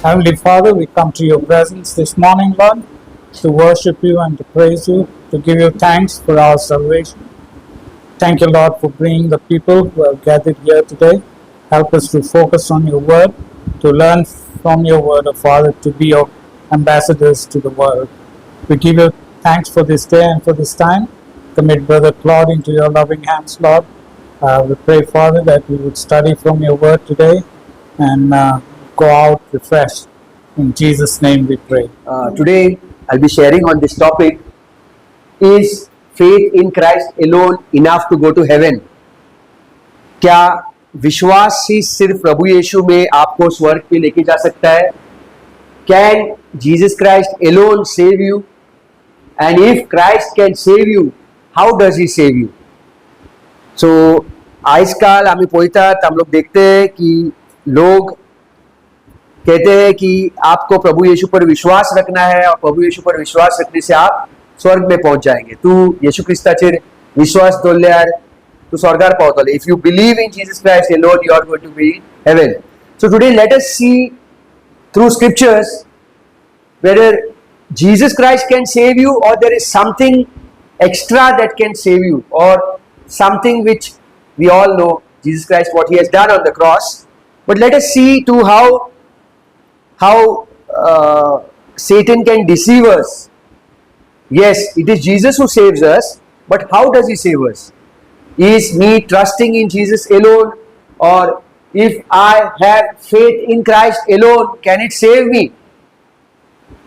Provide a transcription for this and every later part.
Heavenly Father, we come to your presence this morning, Lord, to worship you and to praise you, to give you thanks for our salvation. Thank you, Lord, for bringing the people who have gathered here today. Help us to focus on your word, to learn from your word, Father, to be your ambassadors to the world. We give you thanks for this day and for this time. Commit Brother Claude into your loving hands, Lord. We pray, Father, that we would study from your word today and go out refreshed. In Jesus' name we pray. Today I'll be sharing on this topic. Is faith in Christ alone enough to go to heaven? क्या विश्वास ही सिर्फ प्रभु यीशु में आपको स्वर्ग पे लेके जा सकता है? Can Jesus Christ alone save you? And if Christ can save you, how does he save you? So आजकल आम्ही पळयतात, हम लोग देखते हैं कि लोग कहते हैं कि आपको प्रभु यीशु पर विश्वास रखना है और प्रभु यीशु पर विश्वास रखने से आप स्वर्ग में पहुंच जाएंगे. तू येशू ख्रिस्ताचेर विश्वास दवरल्यार तू स्वर्गार पावतलो. If you believe in Jesus Christ alone, you are going to be in heaven. So today let us see through scriptures whether Jesus Christ can save you or there is something extra that can save you, or something which we all know, Jesus Christ, what he has done on the cross. But let us see to how Satan can deceive us. Yes, it is Jesus who saves us, but how does he save us? Is me trusting in Jesus alone, or if I have faith in Christ alone, can it save me?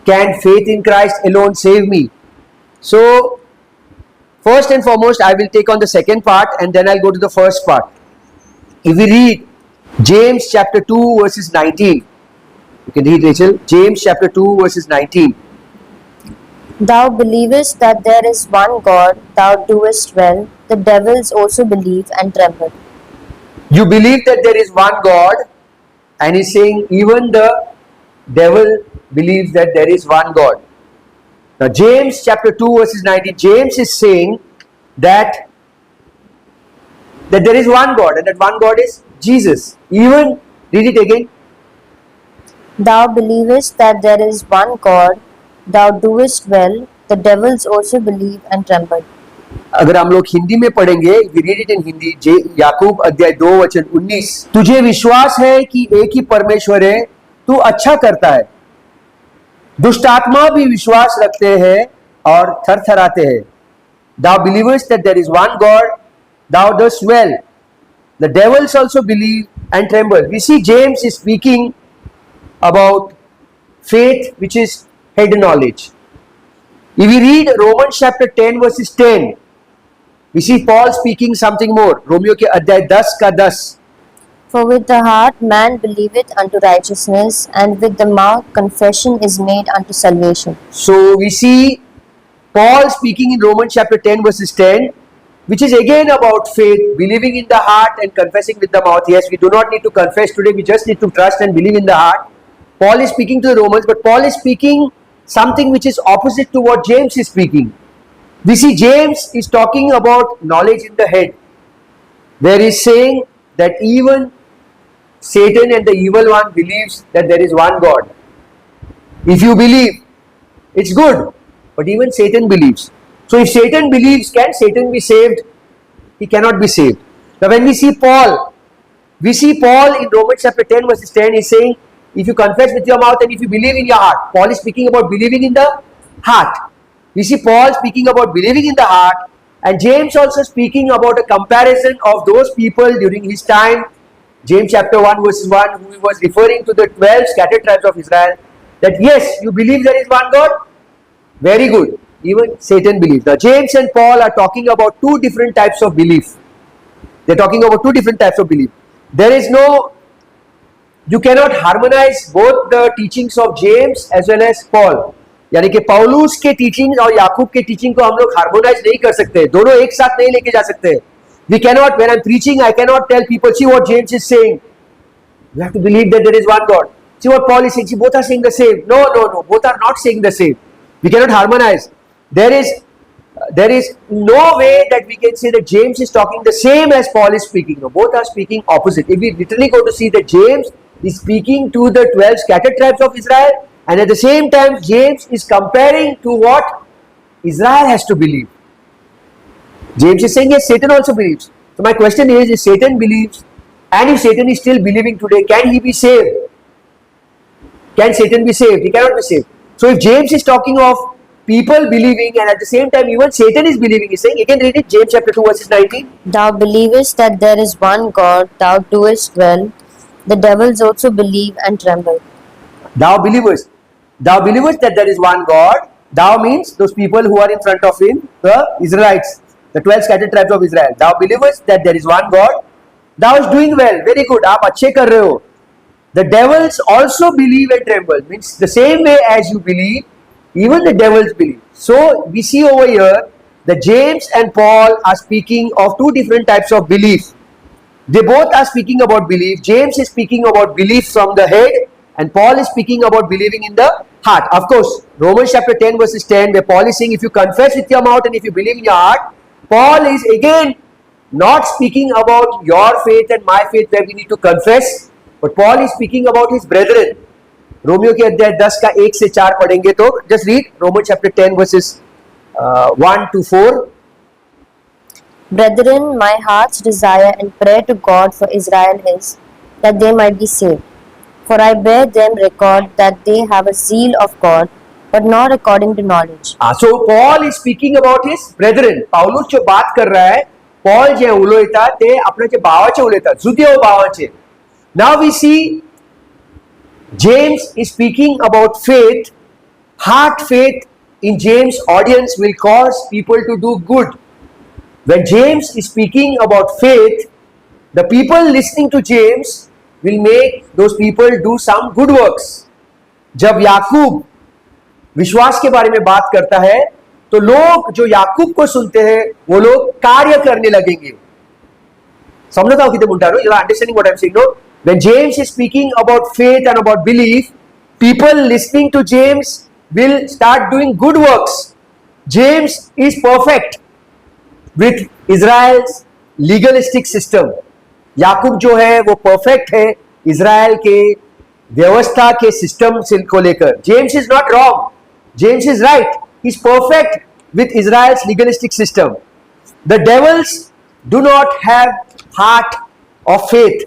Can faith in Christ alone save me? So, first and foremost, I will take on the second part and then I'll go to the first part. If we read James chapter 2 verses 19, you can read, Rachel. James chapter 2 verses 19. Thou believest that there is one God, thou doest well. The devils also believe and tremble. You believe that there is one God, and he's saying even the devil believes that there is one God. Now James chapter 2 verses 19, James is saying that there is one God, and that one God is Jesus. Even, read it again. Thou believest that there is one God, thou doest well. The devils also believe and tremble. अगर हम लोग हिंदी में पढ़ेंगे, we read it in Hindi, याकूब अध्याय 2 वचन 19. तुझे विश्वास है कि एक ही परमेश्वर है, तू अच्छा करता है. दुष्ट आत्मा भी विश्वास रखते हैं और थरथराते हैं. Thou believest that there is one God, thou dost well. The devils also believe and tremble. We see James is speaking about faith, which is head knowledge. If we read Romans chapter 10 verses 10, we see Paul speaking something more. Romeo के अध्याय 10 का 10. For with the heart man believeth unto righteousness, and with the mouth confession is made unto salvation. So we see Paul speaking in Romans chapter 10 verses 10, which is again about faith, believing in the heart and confessing with the mouth. Yes, we do not need to confess today, we just need to trust and believe in the heart. Paul is speaking to the Romans, but Paul is speaking something which is opposite to what James is speaking. We see James is talking about knowledge in the head, where he is saying that even Satan and the evil one believes that there is one God. If you believe, it's good, but even Satan believes. So if Satan believes, can Satan be saved? He cannot be saved. Now when we see Paul in Romans chapter 10 verses 10 is saying, if you confess with your mouth and if you believe in your heart. Paul is speaking about believing in the heart. We see Paul speaking about believing in the heart, and James also speaking about a comparison of those people during his time. James chapter 1 verses 1, who was referring to the 12 scattered tribes of Israel, that yes, you believe there is one God? Very good. Even Satan believes. Now James and Paul are talking about two different types of belief. They are talking about two different types of belief. You cannot harmonize both the teachings of James as well as Paul. यानी कि पौलुस के teaching और याकूब के teaching को हम लोग harmonise नहीं कर सकते, दोनों एक साथ नहीं लेके जा सकते. We cannot, when I'm preaching, I cannot tell people, see what James is saying. You have to believe that there is one God. See what Paul is saying. See, both are saying the same. No. Both are not saying the same. We cannot harmonize. There is no way that we can say that James is talking the same as Paul is speaking. No, both are speaking opposite. If we literally go to see that James is speaking to the 12 scattered tribes of Israel, and at the same time James is comparing to what Israel has to believe. James is saying yes, Satan also believes. So my question is, if Satan believes, and if Satan is still believing today, can he be saved? Can Satan be saved? He cannot be saved. So if James is talking of people believing, and at the same time even Satan is believing, he's saying, again read it, James chapter 2 verses 19. Thou believest that there is one God, thou doest well. The devils also believe and tremble. Thou believest that there is one God. Thou means those people who are in front of him, the Israelites, the 12 scattered tribes of Israel. Thou believest that there is one God. Thou is doing well, very good, आप अच्छे कर रहे हो. The devils also believe and tremble. Means the same way as you believe, even the devils believe. So we see over here that James and Paul are speaking of two different types of belief. They both are speaking about belief. James is speaking about belief from the head, and Paul is speaking about believing in the heart. Of course, Romans chapter 10 verses 10, where Paul is saying, if you confess with your mouth and if you believe in your heart, Paul is again not speaking about your faith and my faith where we need to confess, but Paul is speaking about his brethren. Romeo के अध्याय 10 का 1 से 4 पढ़ेंगे तो just read Romans chapter 10 verses 1 to 4. Brethren, my heart's desire and prayer to God for Israel is that they might be saved. For I bear them record that they have a zeal of God, but not according to knowledge. So Paul is speaking about his brethren. पाऊलुस जो बात कर रहा है, Paul जे उलयता ते आपल्या जे भावाचे उलयता, जुदेव भावाचे. Now we see James is speaking about faith. Heart faith in James' audience will cause people to do good. When James is speaking about faith, the people listening to James will make those people do some good works. जब याकूब विश्वास के बारे में बात करता है, तो लोग जो याकूब को सुनते हैं, वो लोग कार्य करने लगेंगे. समझता हो कितने मुंटारो? You are understanding what I am saying, no? When James is speaking about faith and about belief, people listening to James will start doing good works. James is perfect with Israel's legalistic system. याकूब जो है वो perfect है Israel के व्यवस्था के system से को लेकर. James is not wrong. James is right. He's perfect with Israel's legalistic system. The devils do not have heart of faith.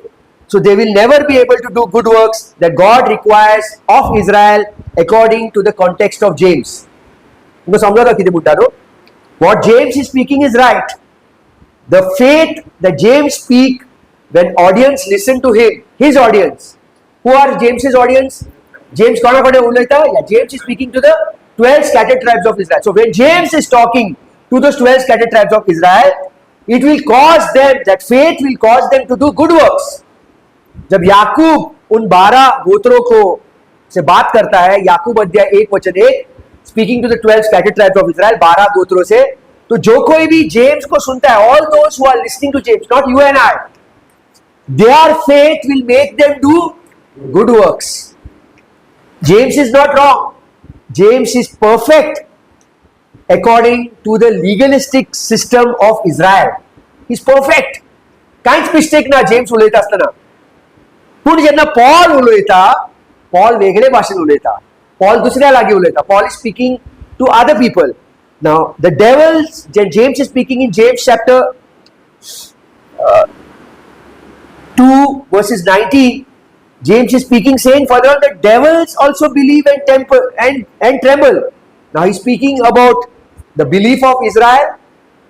So they will never be able to do good works that God requires of Israel according to the context of James. What James is speaking is right. The faith that James speak when audience listen to him, his audience. Who are James's audience? James James is speaking to the 12 scattered tribes of Israel. So when James is talking to those 12 scattered tribes of Israel, it will cause them, that faith will cause them to do good works. जब याकूब उन 12 गोत्रों को से बात करता है, याकूब अध्याय 1 वचन 1, speaking to the 12 scattered tribes of Israel, 12 गोत्रों से, तो जो कोई भी जेम्स को सुनता है, all those who are listening to James, not you and I, their faith will make them do good works. James is not wrong. James is perfect according to the legalistic system of Israel. He's perfect. काहीच mistake ना James उलयता असताना. पूण जेन्ना Paul उलयता, Paul वेगळे भाशेन उलयता, पॉल दुसऱ्या लागी उलयता. Paul is speaking to other people. Now the devils, James is speaking in James chapter 2 verses 19. James is speaking, saying further on, the devils also believe and tremble. Now he's speaking about the belief of Israel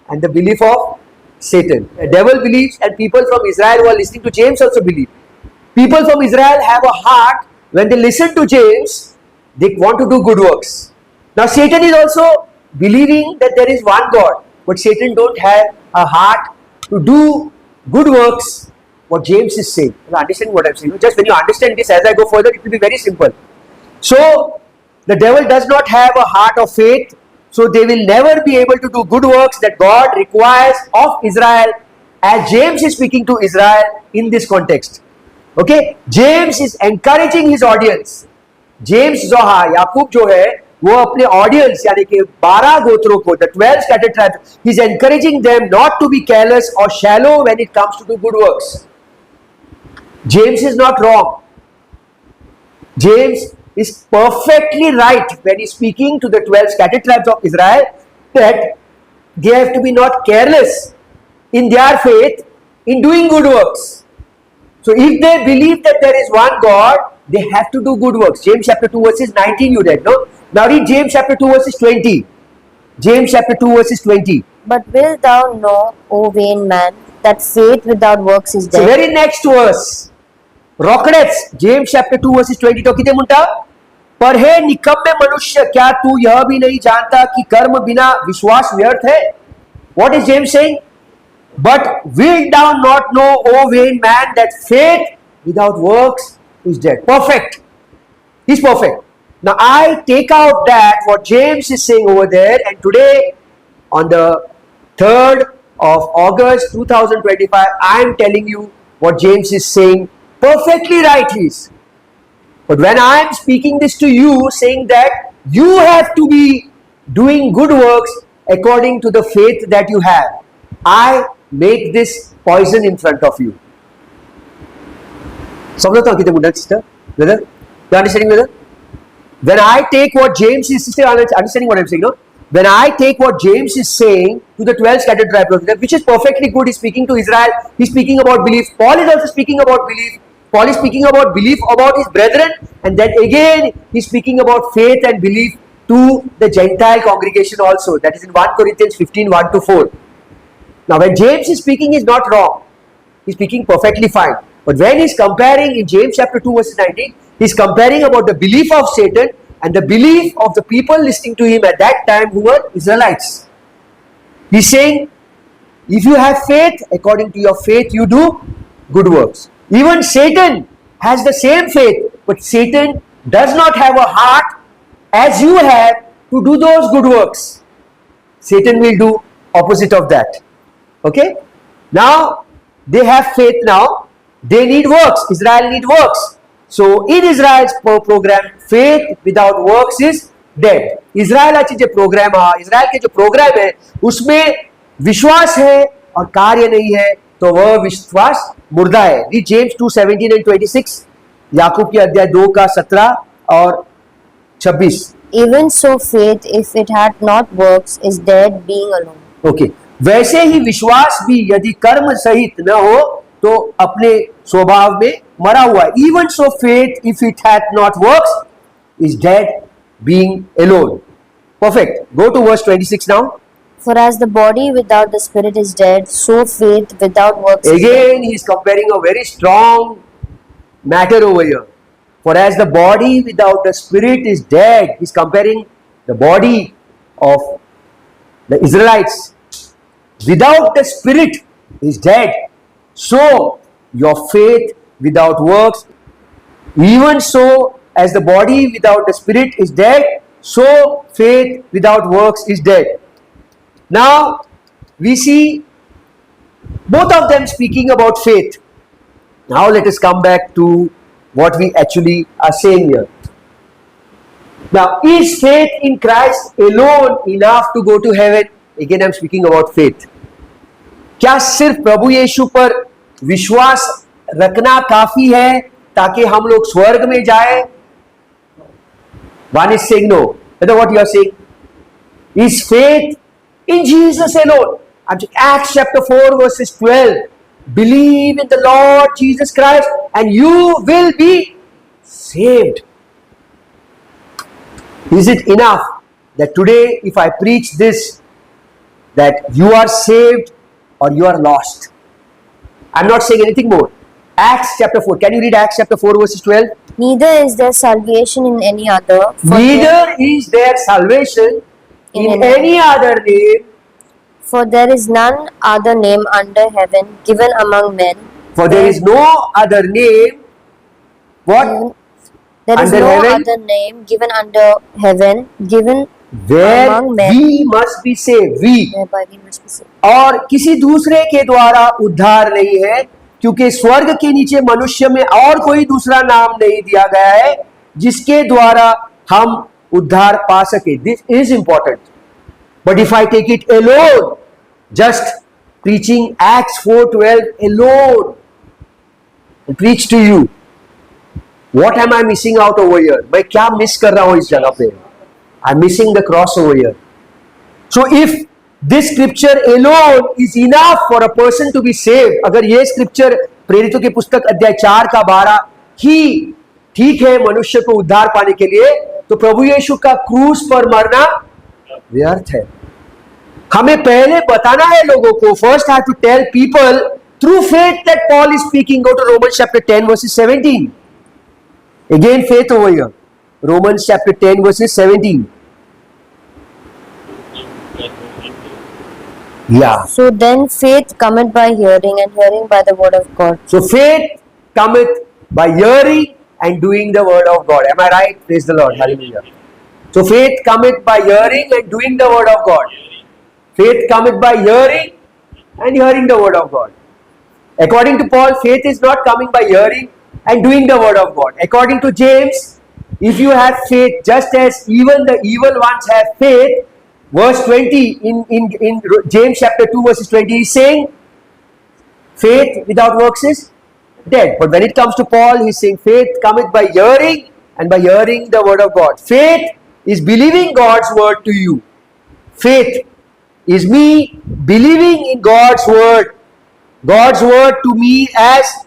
and the belief of Satan. The devil believes, and people from Israel who are listening to James also believe. People from Israel have a heart. When they listen to James, they want to do good works. Now Satan is also believing that there is one God, but Satan don't have a heart to do good works. What James is saying, you understand what I'm saying? Just when you understand this, as I go further, it will be very simple. So the devil does not have a heart of faith, so they will never be able to do good works that God requires of Israel, as James is speaking to Israel in this context. Okay, James is encouraging his audience. James जो है, याकूब जो है, वो अपने audience यानी कि 12 गोत्रों को, the 12 scattered tribes, he is encouraging them not to be careless or shallow when it comes to do good works. James is not wrong. James is perfectly right when he's speaking to the 12 scattered tribes of Israel that they have to be not careless in their faith in doing good works. So if they believe that there is one God, they have to do good works. James chapter 2 verses 19 you read, no? Now read James chapter 2 verses 20. James chapter 2 verses 20. But wilt thou know, O vain man, that faith without works is So dead? very next verse. रॉकडेट्स James chapter 2 verses 20 तो किते मुंटा पर हे निकम्मे मनुष्य क्या तू यह भी नहीं जानता कि कर्म बिना विश्वास व्यर्थ है. What is James saying? But will thou not know, O vain man, that faith without works is dead. Perfect. He's perfect. Now I take out that what James is saying over there, and today on the 3rd of August 2025 I am telling you what James is saying. Perfectly right he is. But when I am speaking this to you, saying that you have to be doing good works according to the faith that you have, I make this poison in front of you. समझते हो कितने मुंडा sister, brother? You understanding, brother? When I take what James is sister, understanding what I am saying, no? When I take what James is saying to the 12 scattered tribes, which is perfectly good, he's speaking to Israel, he's speaking about belief. Paul is also speaking about belief. Paul is speaking about belief about his brethren, and then again he's speaking about faith and belief to the Gentile congregation also. That is in 1 Corinthians 15, 1 to 4. Now when James is speaking, he's not wrong. He's speaking perfectly fine. But when he's comparing in James chapter 2 verse 19, he's comparing about the belief of Satan and the belief of the people listening to him at that time who were Israelites. He's saying, if you have faith, according to your faith you do good works. Even Satan has the same faith, but Satan does not have a heart as you have to do those good works. Satan will do opposite of that. Okay? Now, they have faith now. They need works. Israel need works. So, in Israel's program, faith without works is dead. इज़राइलाची जो programme है, Israel के जो programme है, उसमें विश्वास है और कार्य नहीं है, तो वह विश्वास मुर्दा है. रीड जेम्स 2:17 and 26, याकूब की अध्याय 2 का 17 और 26. Even so faith, if it had not works, is dead being alone. Okay, वैसे ही विश्वास भी यदि कर्म सहित न हो तो अपने स्वभाव में मरा हुआ है. Even so faith if it hath not works is dead being alone. Perfect. Go to verse 26 now. For as the body without the spirit is dead, so faith without works is dead. Again, he is comparing a very strong matter over here. For as the body without the spirit is dead, he is comparing the body of the Israelites. Without the spirit is dead. So your faith without works, even so as the body without the spirit is dead, so faith without works is dead. Now we see both of them speaking about faith. Now let us come back to what we actually are saying here. Now, is faith in Christ alone enough to go to heaven? Again, I am speaking about faith. क्या सिर्फ प्रभु यीशु पर विश्वास रखना काफी है ताकि हम लोग स्वर्ग में जाए? One is saying no. That's what you are saying. Is faith in Jesus alone? Acts chapter 4 verses 12. Believe in the Lord Jesus Christ and you will be saved. Is it enough that today if I preach this, that you are saved or you are lost? I'm not saying anything more. Acts chapter 4. Can you read Acts chapter 4 verses 12? Neither is there salvation in any other. For Neither is there salvation in any other name. For there is none other name under heaven given among men. For there is no other name. What? There is Under no heaven? other name given under heaven given Where among men we must be saved. We. whereby we must be saved. और किसी दूसरे के द्वारा उद्धार नहीं है, क्योंकि स्वर्ग के नीचे मनुष्य में और कोई दूसरा नाम नहीं दिया गया है जिसके द्वारा हम उद्धार पा सके. This is important. But if I take it alone, just preaching Acts 4:12 alone, and preach to you, What am I missing out over here? मैं क्या मिस कर रहा हूं इस जगह पे? I'm missing the cross over here. So if this scripture alone is enough for a person to be saved, अगर ये scripture प्रेरितों की पुस्तक अध्याय 4 का 12 ही ठीक है मनुष्य को उद्धार पाने के लिए, तो प्रभु यीशु का क्रूस पर मरना व्यर्थ है. हमें पहले बताना है लोगों को. First I have to tell people through faith that Paul is speaking. Go to Romans chapter 10 verses 17. Again faith over here. Romans chapter 10 verses 17. Yeah. So then faith cometh by hearing, and hearing by the word of God. So faith cometh by hearing and doing the word of God. Am I right? Praise the Lord. Hallelujah. So faith cometh by hearing and doing the word of God. Faith cometh by hearing and hearing the word of God. According to Paul, faith is not coming by hearing and doing the word of God. According to James, if you have faith just as even the evil ones have faith, verse 20 in James chapter 2 verses 20 is saying, faith without works is dead. But when it comes to Paul, he's saying faith cometh by hearing and by hearing the word of God. Faith is believing God's word to you. Faith is me believing in God's word to me as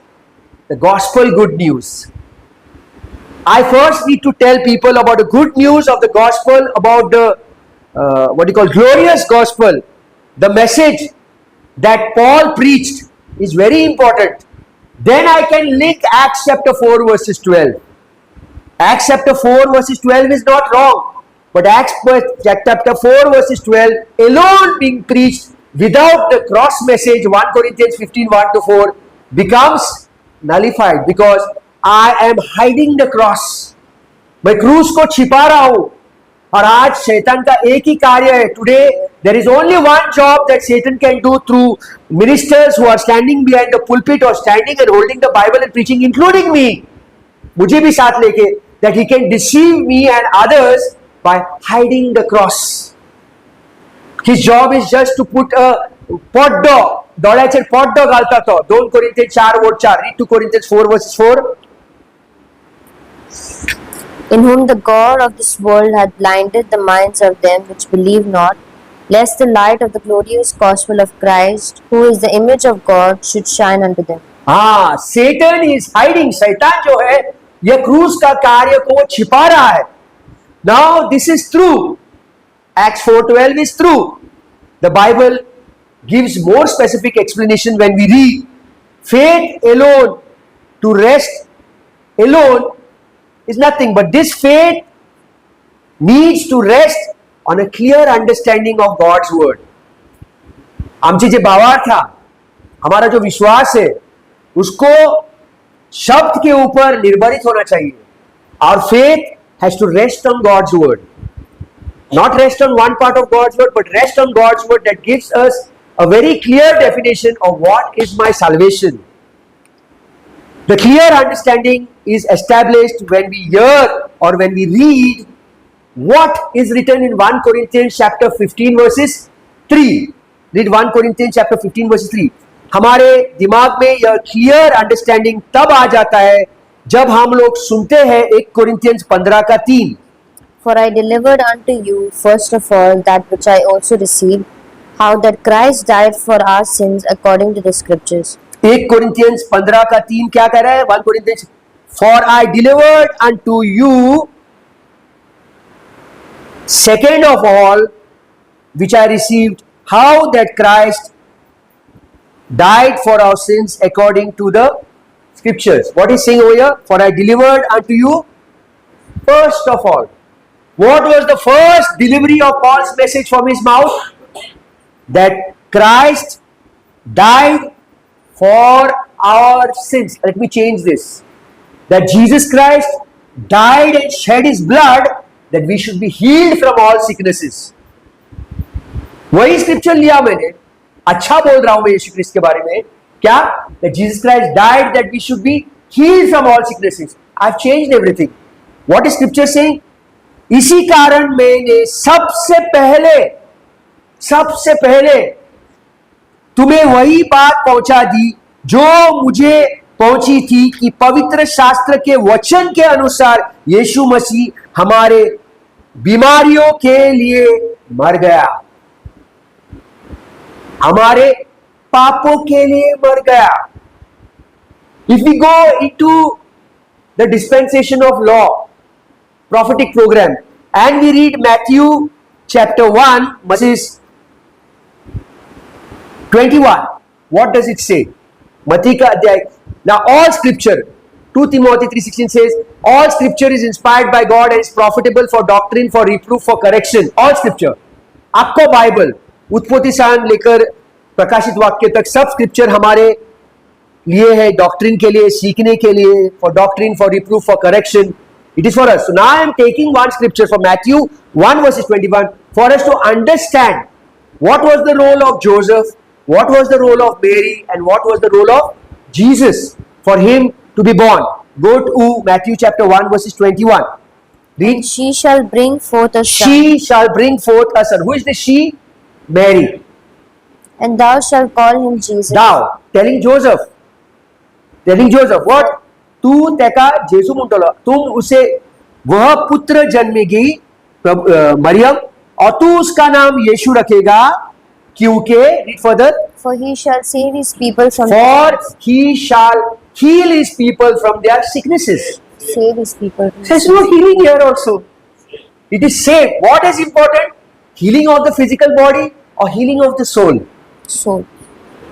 the gospel good news. I first need to tell people about the good news of the gospel, about the what you call glorious gospel. The message that Paul preached is very important. Then I can link Acts chapter 4 verses 12. Acts chapter 4 verses 12 is not wrong, but Acts chapter 4 verses 12 alone being preached without the cross message, 1 Corinthians 15 1 to 4, becomes nullified because I am hiding the cross. मैं क्रूस को छिपा रहा हूं. और आज शैतान का एक ही कार्य है. Today there is only one job that Satan can do through ministers who are standing behind the pulpit or standing and holding the Bible and preaching, including me, मुझे भी साथ लेके, that he can deceive me and others by hiding the cross. His job is just to put a poddog, डोळ्याचे poddog घालता तो. 2 Corinthians 4 verse 4. Read 2 Corinthians 4 verses 4. In whom the God of this world hath blinded the minds of them which believe not, lest the light of the glorious gospel of Christ, who is the image of God, should shine unto them. हाँ, Satan is hiding. शैतान जो है यह क्रूस का कार्य को वो छिपा रहा है. Now this is true. Acts 4:12 is true. The Bible gives more specific explanation when we read. Faith alone, to rest alone, is nothing, but this faith needs to rest on a clear understanding of God's word. आमची जे भावार्थ था, हमारा जो विश्वास है, उसको शब्द के ऊपर निर्भरित होना चाहिए. Our faith has to rest on God's word. Not rest on one part of God's word, but rest on God's word that gives us a very clear definition of what is my salvation. The clear understanding is established when we hear or when we read what is written in 1 Corinthians chapter 15 verses 3. Read 1 Corinthians chapter 15 verses 3. हमारे दिमाग में यह clear understanding तब आ जाता है जब हम लोग सुनते हैं 1 Corinthians 15 का 3. For I delivered unto you first of all that which I also received, how that Christ died for our sins according to the scriptures. 1 Corinthians 15 का 3 क्या कह रहा है? 1 Corinthians, for I delivered unto you second of all which I received, how that Christ died for our sins according to the scriptures. What is saying over here? For I delivered unto you first of all. What was the first delivery of Paul's message from his mouth? That Christ died for our sins. Let me change this. That Jesus Christ died and shed his blood that we should be healed from all sicknesses. वही scripture लिया मैंने. अच्छा बोल रहा हूं मैं यीशु क्रिस्त के बारे में. क्या? That Jesus Christ died that we should be healed from all sicknesses. I've changed everything. What is scripture saying? इसी कारण मैंने सबसे पहले तुम्हें वही बात पहुंचा दी जो मुझे पहुंची थी कि पवित्र शास्त्र के वचन के अनुसार यीशु मसीह हमारे बीमारियों के लिए मर गया, हमारे पापों के लिए मर गया. If we go into the dispensation of law, prophetic program, and we read Matthew chapter 1 verses 21, what does it say? मत्ती का अध्याय. Now all scripture, 2 Timothy 3:16 says, all scripture is inspired by God and is profitable for doctrine, for reproof, for correction. All scripture. आपको Bible उत्पत्ति से लेकर प्रकाशित वाक्य तक सब स्क्रिप्चर हमारे लिए है, डॉक्ट्रिन के लिए, सीखने के लिए, for doctrine, for reproof, for correction. It is for us. So now I am taking one scripture from Matthew 1 verses 21 for us to understand what was the role of Joseph, what was the role of Mary, and what was the role of Jesus for him to be born. Go to Matthew chapter 1 verses 21. Read. She shall bring forth a son, She shall bring forth a son. Who is the she? Mary. and thou shalt call him Jesus. Thou, telling Joseph, what? तू त्याका जेसू म्हणतो, तुम उसे वह पुत्र जन्मेगी मरियम, और तू उसका नाम यीशु रखेगा, क्योंकि read further, For he shall save his people from for he shall heal his people from their sicknesses. save his people. There's no healing here also. It is save. What is important? Healing of the physical body or healing of the soul? Soul.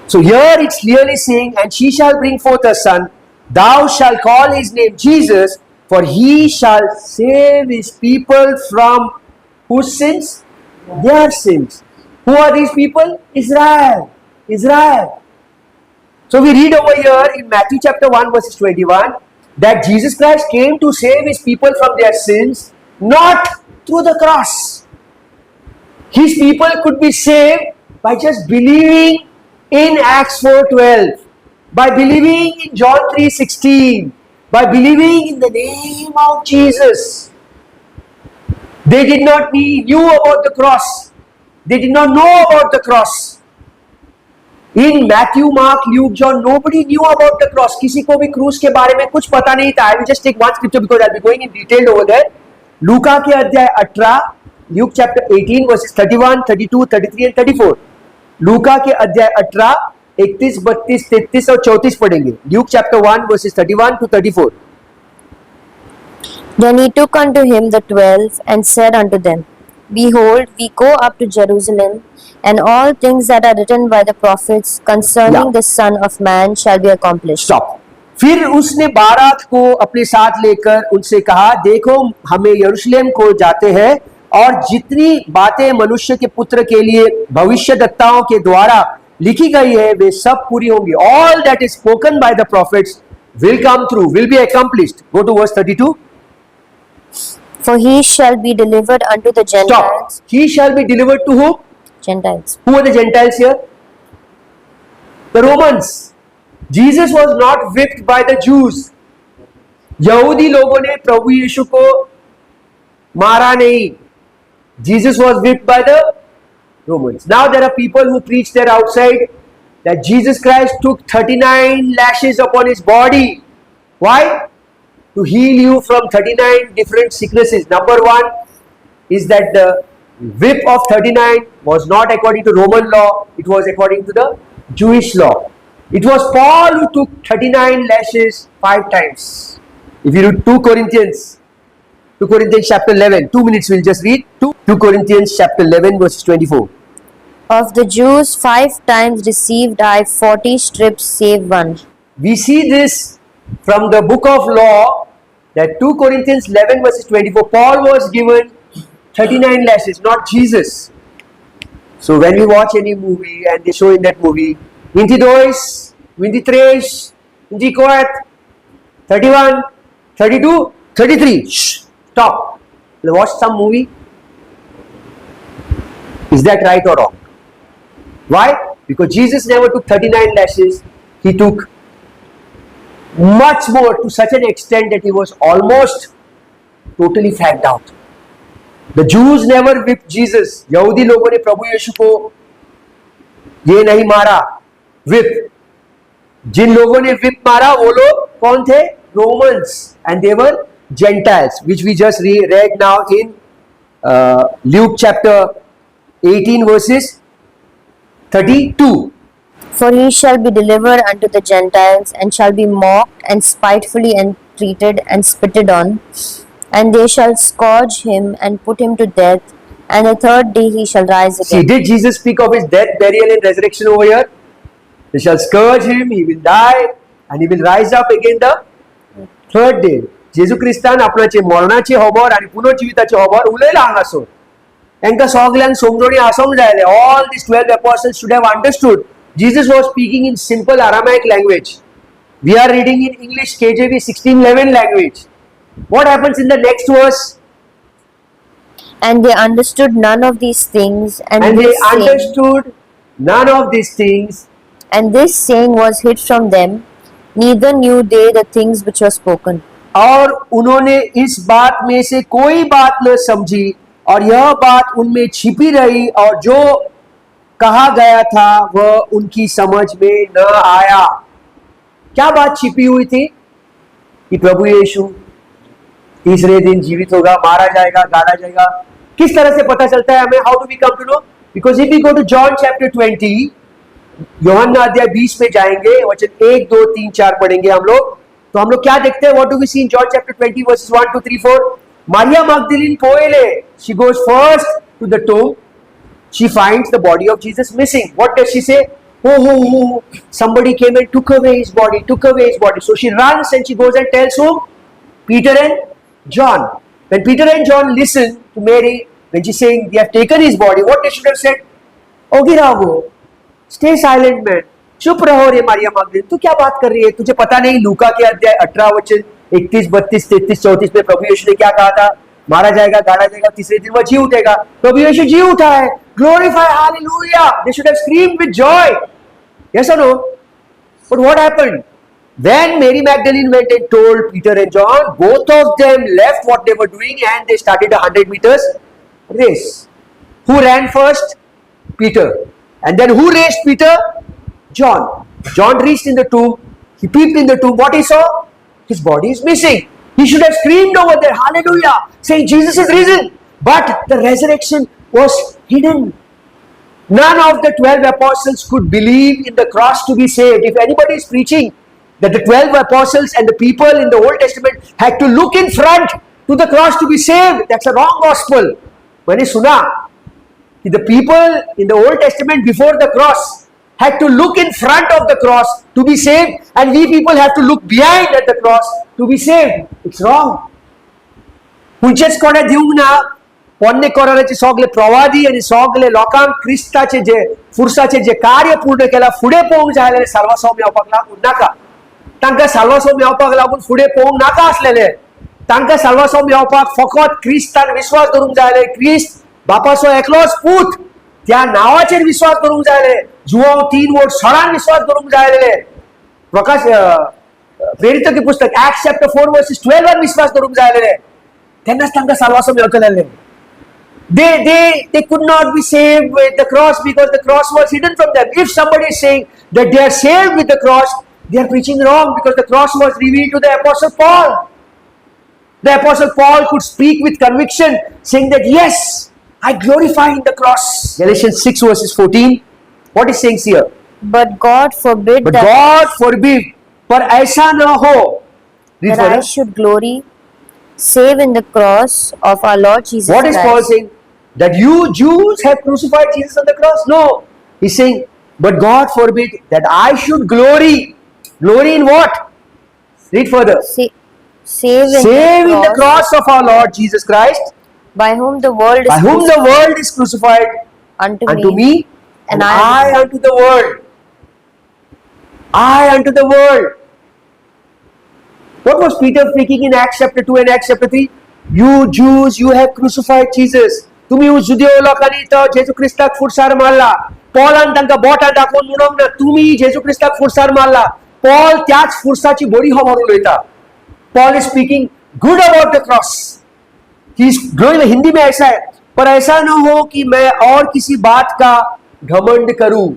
So here it's clearly saying, and she shall bring forth a son, thou shalt call his name Jesus, for he shall save his people from whose sins? Their sins. Who are these people? Israel. Israel. So we read over here in Matthew chapter 1 verses 21 that Jesus Christ came to save his people from their sins, not through the cross. His people could be saved by just believing in Acts 4:12, by believing in John 3:16, by believing in the name of Jesus. They did not knew about the cross. They did not know about the cross. In Matthew, Mark, Luke, John, nobody knew about the cross. किसी को भी क्रूस के बारे में कुछ पता नहीं था. I will just take one scripture because I'll be going in detail over there. लूका के अध्याय 18, Luke chapter 18 verses 31, 32, 33 and 34. लूका के अध्याय 18, 31, 32, 33 और 34 पढ़ेंगे. Luke chapter 1 verses 31 to 34. Then he took unto him the 12 and said unto them, Behold, we go up to Jerusalem, and all things that are written by the prophets concerning the Son of Man shall be accomplished. Stop. फिर उसने 12 को अपने साथ लेकर उनसे कहा, देखो हमें यरूशलेम को जाते हैं, और जितनी बातें मनुष्य के पुत्र के लिए भविष्यद्वक्ताओं के द्वारा लिखी गई है वे सब पूरी होंगी. All that is spoken by the prophets will come through, will be accomplished. Go to verse 32. For he shall be delivered unto the Gentiles. Stop. He shall be delivered to whom? Gentiles. Who are the Gentiles here? The Romans. Jesus was not whipped by the Jews. यहूदी लोगों ने प्रभु यीशु को मारा नहीं. Jesus was whipped by the Romans. Now there are people who preach there outside that Jesus Christ took 39 lashes upon his body. Why? To heal you from 39 different sicknesses. Number one is that the whip of 39 was not according to Roman law, it was according to the Jewish law. It was Paul who took 39 lashes 5 times. If you read 2 Corinthians chapter 11, 2 minutes we'll just read. 2 Corinthians chapter 11 verses 24. Of the Jews 5 times received I 40 strips save one. We see this from the book of law that 2 Corinthians 11 verses 24, Paul was given 39 lashes, not Jesus. So when we watch any movie and they show in that movie 22, 23, 24, 31, 32, 33. Shh, stop. Watch some movie. Is that right or wrong? Why? Because Jesus never took 39 lashes. He took much more, to such an extent that he was almost totally fagged out. The Jews never whipped Jesus. यहूदी लोगों ने प्रभु यीशु को ये नहीं मारा, whip. जिन लोगों ने whip मारा वो लोग कौन थे? Romans, and they were Gentiles, which we just read now in Luke chapter 18 verses 32. For he shall be delivered unto the Gentiles, and shall be mocked and spitefully entreated and spitted on, and they shall scourge him and put him to death, and the third day he shall rise See, again. did Jesus speak of his death, burial, and resurrection over here? They shall scourge him, he will die, and he will rise up again the third day. जेजू क्रिस्तान आपणाचे मरणाचे खबर आणि पुनर्जिविताचे खबर उलयला हांगासर. तांकां सगल्यांक समजोनी आसोंक जाय. All these 12 apostles should have understood. Jesus was speaking in simple Aramaic language. We are reading in English KJV 1611 language. What happens in the next verse? And they understood none of these things, And they this saying- understood none of these things, and this saying was hid from them, neither knew they the things which were spoken. और उन्होंने इस बात में से कोई बात न समझी, और यह बात उनमें छिपी रही, और जो कहा गया था वह उनकी समझ में न आया. क्या बात छिपी हुई थी? कि प्रभु यीशु तीसरे दिन जीवित होगा, मारा जाएगा, गाड़ा जाएगा. किस तरह से पता चलता है हमें? How do we come to know? Because if we go to John chapter 20, यूहन्ना अध्याय 20 में जाएंगे, वचन 1, 2, 3, 4 पढ़ेंगे हम लोग. तो हम लोग क्या देखते हैं? What do we see in John chapter 20 verses 1, 2, 3, 4? Maria Magdalene पोएले, she goes first to the tomb. She finds the body of Jesus missing. What does she say? Oh, somebody came and took away his body, took away his body. So she runs and she goes and tells whom? Peter and John. When Peter and John listen to Mary, when she's saying they have taken his body, what they should have said? Oh, गिरावो, stay silent man. चुप रहो रे मारिया मगदलीन, तू क्या बात कर रही है? तुझे पता नहीं लूका के अध्याय 18 वचन 31, 32, 33, 34 में प्रभु यीशु ने क्या कहा था? मारा जाएगा, गाड़ा जाएगा, तीसरे दिन वह जी उठेगा. प्रभु यीशु जी उठा है. Glorify, hallelujah. They should have screamed with joy. Yes or no? But what happened? When Mary Magdalene went and told Peter and John, both of them left what they were doing and they started a 100 meters race. Who ran first? Peter. And then who raced Peter? John. John reached in the tomb. He peeped in the tomb. What he saw? His body is missing. He should have screamed over there, hallelujah, saying Jesus is risen. But the resurrection was hidden. None of the 12 apostles could believe in the cross to be saved. If anybody is preaching that the 12 apostles and the people in the Old Testament had to look in front to the cross to be saved, that's a wrong gospel. मैंने सुना कि the people in the Old Testament before the cross had to look in front of the cross to be saved, and we people have to look behind at the cross to be saved. It's wrong. खुंचेच कोणे दिवंक ना. पोन्ने कोराचे सगळे प्रवादी आणि सगळे लोकांक क्रिस्ताचे जे फुरसाचे जे कार्य पूर्ण केला फुडें पळोवंक जाय जाल्यार साल्वासो मेवपाक लागून नाका. तांकां साल्वासो मेवपाक लागून फुडें पळोवंक नाका आसलेले. तांकां साल्वासो मेवपाक फकत क्रिस्तान विश्वास करूंक जाय जाल्यार क्रिस्त बापाचो एकलोच पूत त्या नावाचेर विश्वास करूंक जाय जाल्यार जुवांव 3:16 विश्वास करूंक जाय जाल्यार प्रकाश प्रेरित की पुस्तक Acts chapter 4 verses 12 वर विश्वास करूंक जाय जाल्यार तेन्नाच तांकां साल्वासो मेवतलेले. They could not be saved with the cross because the cross was hidden from them. If somebody is saying that they are saved with the cross, they are preaching wrong because the cross was revealed to the Apostle Paul. The Apostle Paul could speak with conviction saying that yes, I glorify in the cross. Galatians 6 verses 14. What is saying here? But God forbid But that, God forbid, पर ऐसा न हो. Read that I further. should glory save in the cross of our Lord Jesus What is Christ. Paul saying? That you Jews have crucified Jesus on the cross? No. He's saying, but God forbid that I should glory. Glory in what? Read further. Save Save in the cross of our Lord Jesus Christ, by whom the world is by whom the world is crucified unto me, and I unto the world. I unto the world. What was Peter speaking in Acts chapter 2 and Acts chapter 3? You Jews, you have crucified Jesus. तुम्ही जुदेव लोकांनी तो जेजू क्रिस्ताक फुडसार मारला. पॉलान तांकां बोटां दाखोवन म्हणूंक ना तुम्ही जेजू क्रिस्ताक फुडसार मारला. पॉल त्याच फुडसाची बरी खबर उलयता. Paul is speaking good about the cross. He is growing. Hindi में ऐसा है, पर ऐसा न हो कि मैं और किसी बात का घमंड करूं.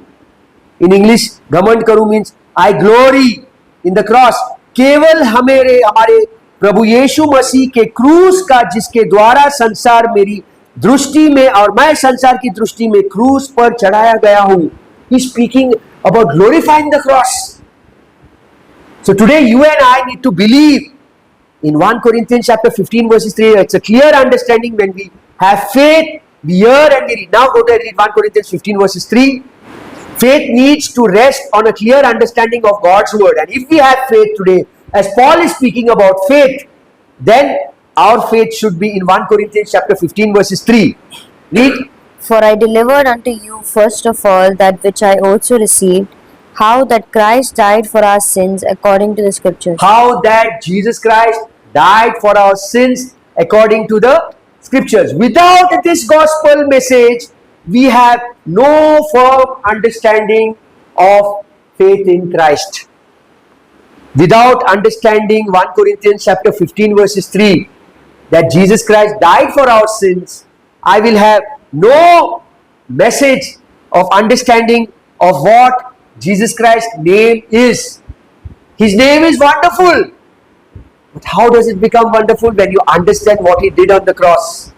In English, घमंड करूं means I glory in the cross. केवल हमारे प्रभु यीशु मसीह के क्रूस का, जिसके द्वारा संसार मेरी दृष्टि में और मैं संसार की दृष्टि में क्रूस पर चढ़ाया गया हूं. He is speaking about glorifying the cross. So today you and I need to believe in 1 Corinthians chapter 15 verses 3. It's a clear understanding when we have faith, we hear and we read. Now go to read 1 Corinthians 15 verses 3. Faith needs to rest on a clear understanding of God's word. And if we have faith today, as Paul is speaking about faith, then our faith should be in 1 Corinthians chapter 15 verses 3. Read. For I delivered unto you first of all that which I also received, how that Christ died for our sins according to the scriptures. How that Jesus Christ died for our sins according to the scriptures. Without this gospel message, we have no firm understanding of faith in Christ. Without understanding 1 Corinthians chapter 15 verses 3, that Jesus Christ died for our sins, I will have no message of understanding of what Jesus Christ's name is. His name is wonderful. But how does it become wonderful? When you understand what He did on the cross.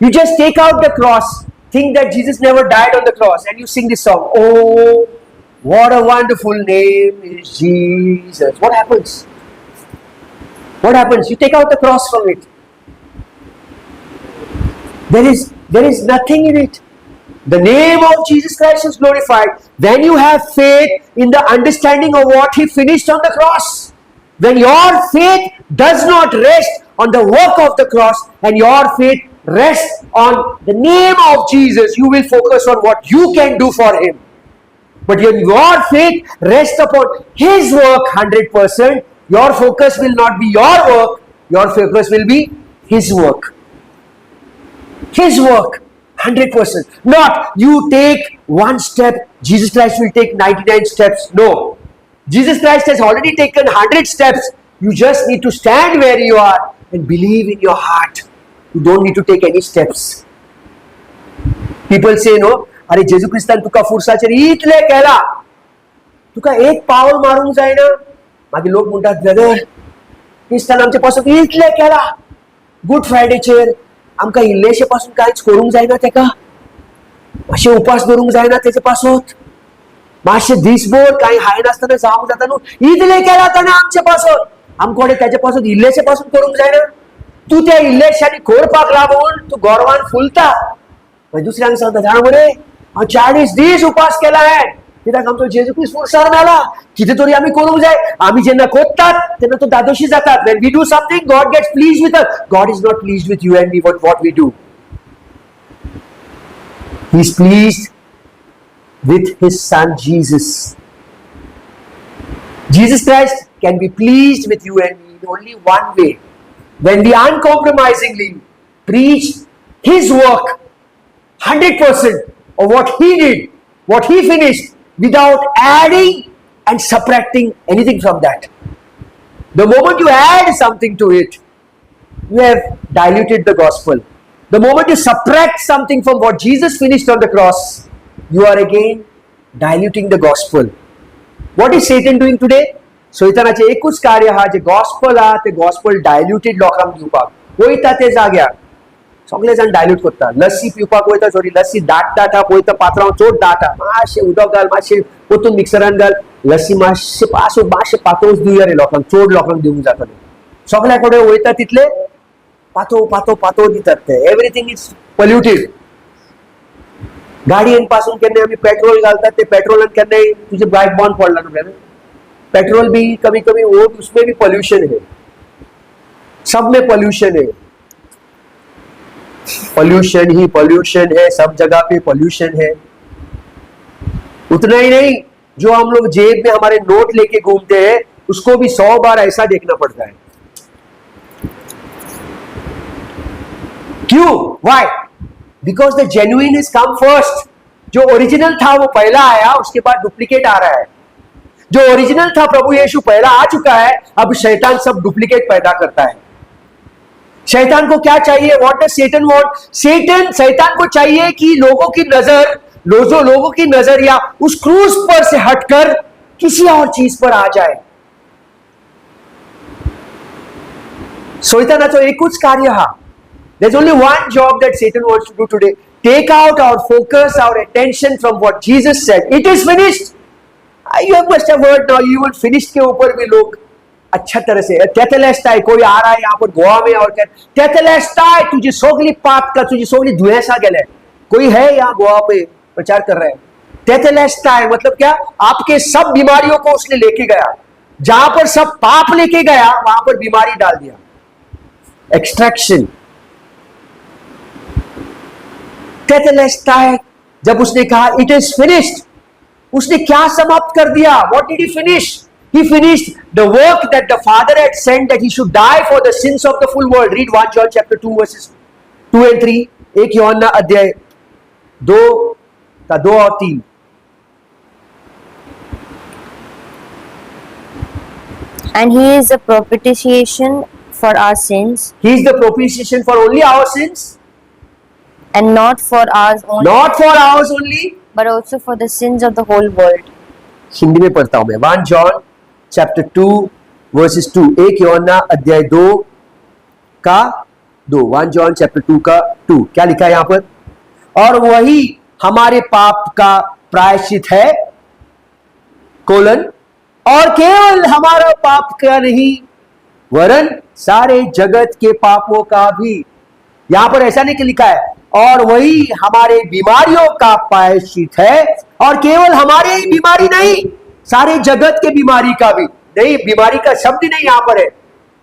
You just take out the cross, think that Jesus never died on the cross, and you sing this song. Oh, what a wonderful name is Jesus. What happens? What happens? You take out the cross from it. There is nothing in it. The name of Jesus Christ is glorified when you have faith in the understanding of what He finished on the cross. When your faith does not rest on the work of the cross and your faith rests on the name of Jesus, you will focus on what you can do for Him. But when your faith rests upon His work 100%, your focus will not be your work, your focus will be His work. His work. 100%. Not you take one step, Jesus Christ will take 99 steps. No. Jesus Christ has already taken 100 steps. You just need to stand where you are and believe in your heart. You don't need to take any steps. People say, no, अरे जेजू ख्रिस्तान तुका फुरसाचेर इतले केला, तुका एक पावल मारूंक जायना. मागीर लोक म्हणटात, ब्रदर, ख्रिस्तान आमचे पासून इतले केला. गुड फ्रायडेचेर आमकां इल्लेशे पासून कांयच करूंक जायना. तेका मातशे उपास धरूंक जायना तेजे पासून, मातशे दिसभर कांय हाय नासतना जावंक जाता न्हू. इतले केला ताणें आमचे पासून, आमकोडे तेजे पासून इल्लेशे पासून करूंक जायना. तूं त्या इल्लेशांनी करपाक लागून तूं गोरवान फुलता. मागीर दुसऱ्यांक सांगता, जाणा मरे, हांव 40 दीस उपास केला हांवें, कित्याक आमचो जेजू क्रिस्त फुरसार मेला. कितें तरी आमी करूंक जाय. आमी जेन्ना कोत्तात तेन्ना तो दादोशी जातात. When we do something, God gets pleased with us. God is not pleased with you and me, what we do. He is pleased with His Son Jesus. Jesus Christ can be pleased with you and me in only one way. When we uncompromisingly preach His work, 100% of what He did, what He finished, without adding and subtracting anything from that. The moment you add something to it, you have diluted the gospel. The moment you subtract something from what Jesus finished on the cross, you are again diluting the gospel. What is Satan doing today? शैतानाचे एकूच कार्य हा, जे gospel हा ते gospel diluted लोकांक दिवपाक. वयता ते जाग्यार सगळे जाण डायल्यूट करता. लस्सी पिवपाक वयता, सॉरी लस्सी दाट हा, पळयता पात्रांव चड दाट हा, मातशें उदक घाल, मातशें ओतून मिक्सरान घाल, लस्सी मातशें पातळूच दिवया रे लोकांक, चड लोकांक दिवंक जाता. सगळ्या कडेन वयता तितले पातळ दितात ते. Everything is polluted. गाडयेन पासून केन्ना आमी पेट्रोल घालतात, ते पेट्रोलान केन्नाय तुजे बायक बंद पडला न्हू. पेट्रोल भी कभी वो, उसमें भी पोल्यूशन है. सब में पोल्यूशन है. पोल्यूशन ही पोल्यूशन है, सब जगह पे पोल्यूशन है. उतना ही नहीं, जो हम लोग जेब में हमारे नोट लेके घूमते हैं, उसको भी 100 बार ऐसा देखना पड़ता है. क्यों? Why? Because the genuine is come first. जो ओरिजिनल था वो पहला आया, उसके बाद डुप्लीकेट आ रहा है. जो ओरिजिनल था प्रभु यीशु पहला आ चुका है, अब शैतान सब डुप्लीकेट पैदा करता है. शैतान को क्या चाहिए? What does Satan want? शैतान को चाहिए कि लोगों की नजर या उस क्रूस पर से हटकर किसी और चीज पर आ जाए। शैतानाचो एकूच कार्य हा. There's only one job that Satan wants to do today. Take out our focus, our attention from what Jesus said. It is finished. You must have heard now, even finished के ऊपर भी लोग अच्छा तरह से तेतेलेस्ताय, कोई आ रहा है यहाँ पर गोवा में और कहते तेतेलेस्ताय, तुझे सोगली पाप का, तुझे सोगली धुएसा गेले. कोई है यहाँ गोवा पे प्रचार कर रहा है. तेतेलेस्ताय मतलब क्या? आपके सब बीमारियों को उसने लेके गया. जहां पर सब पाप लेके गया वहां पर बीमारी डाल दिया. एक्सट्रैक्शन. तेतेलेस्ताय, जब उसने कहा इट इज फिनिश्ड, उसने क्या समाप्त कर दिया? What did he finish? He finished the work that the Father had sent, that he should die for the sins of the full world. Read 1 John chapter 2 verses 2 and 3. एक यूहन्ना अध्याय 2 का 2 और 3. And he is the propitiation for our sins, He is the propitiation for only our sins, and not for ours only, not for ours only. but also for the sins of the whole world. Hindi में पढ़ता हूं मैं. 1 John chapter 2 verses 2. एक यूहन्ना अध्याय 2 का 2. 1 John chapter 2 का 2. क्या लिखा है यहां पर? और वही हमारे पाप का प्रायश्चित है, कोलन, और केवल हमारा पाप का नहीं, वरन सारे जगत के पापों का भी. यहां पर ऐसा नहीं कि लिखा है और वही हमारे बीमारियों का प्रायश्चित है, और केवल हमारे ही बीमारी नहीं, सारे जगत के बीमारी का भी. नहीं, बीमारी का शब्द नहीं यहां पर है.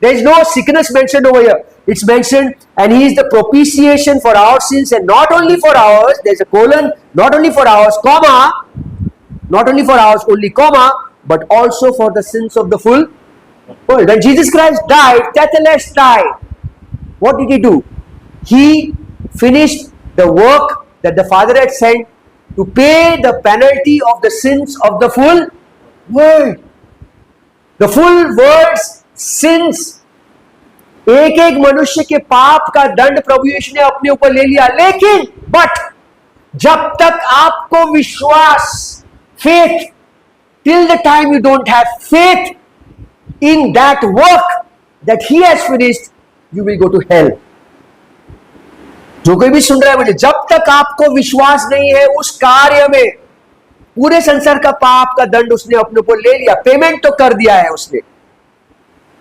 There is no sickness mentioned over here. It's mentioned, and he is the propitiation for our sins, and not only for ours. There's a colon, not only for ours, comma, not only for ours only, comma, but also for the sins of the full world. When Jesus Christ died, tetelestai, what did he do? He finished the work that the Father had sent to pay the penalty of the sins of the full world. The full world's sins. एक एक मनुष्य के पाप का दंड प्रभु यीशु ने अपने ऊपर ले लिया. लेकिन बट जब तक आपको विश्वास, faith, till the time you don't have faith in that work that he has finished, you will go to hell. जो कोई भी सुन रहा है मुझे, जब तक आपको विश्वास नहीं है उस कार्य में, पूरे संसार का पाप का दंड उसने अपने ऊपर ले लिया. पेमेंट तो कर दिया है उसने.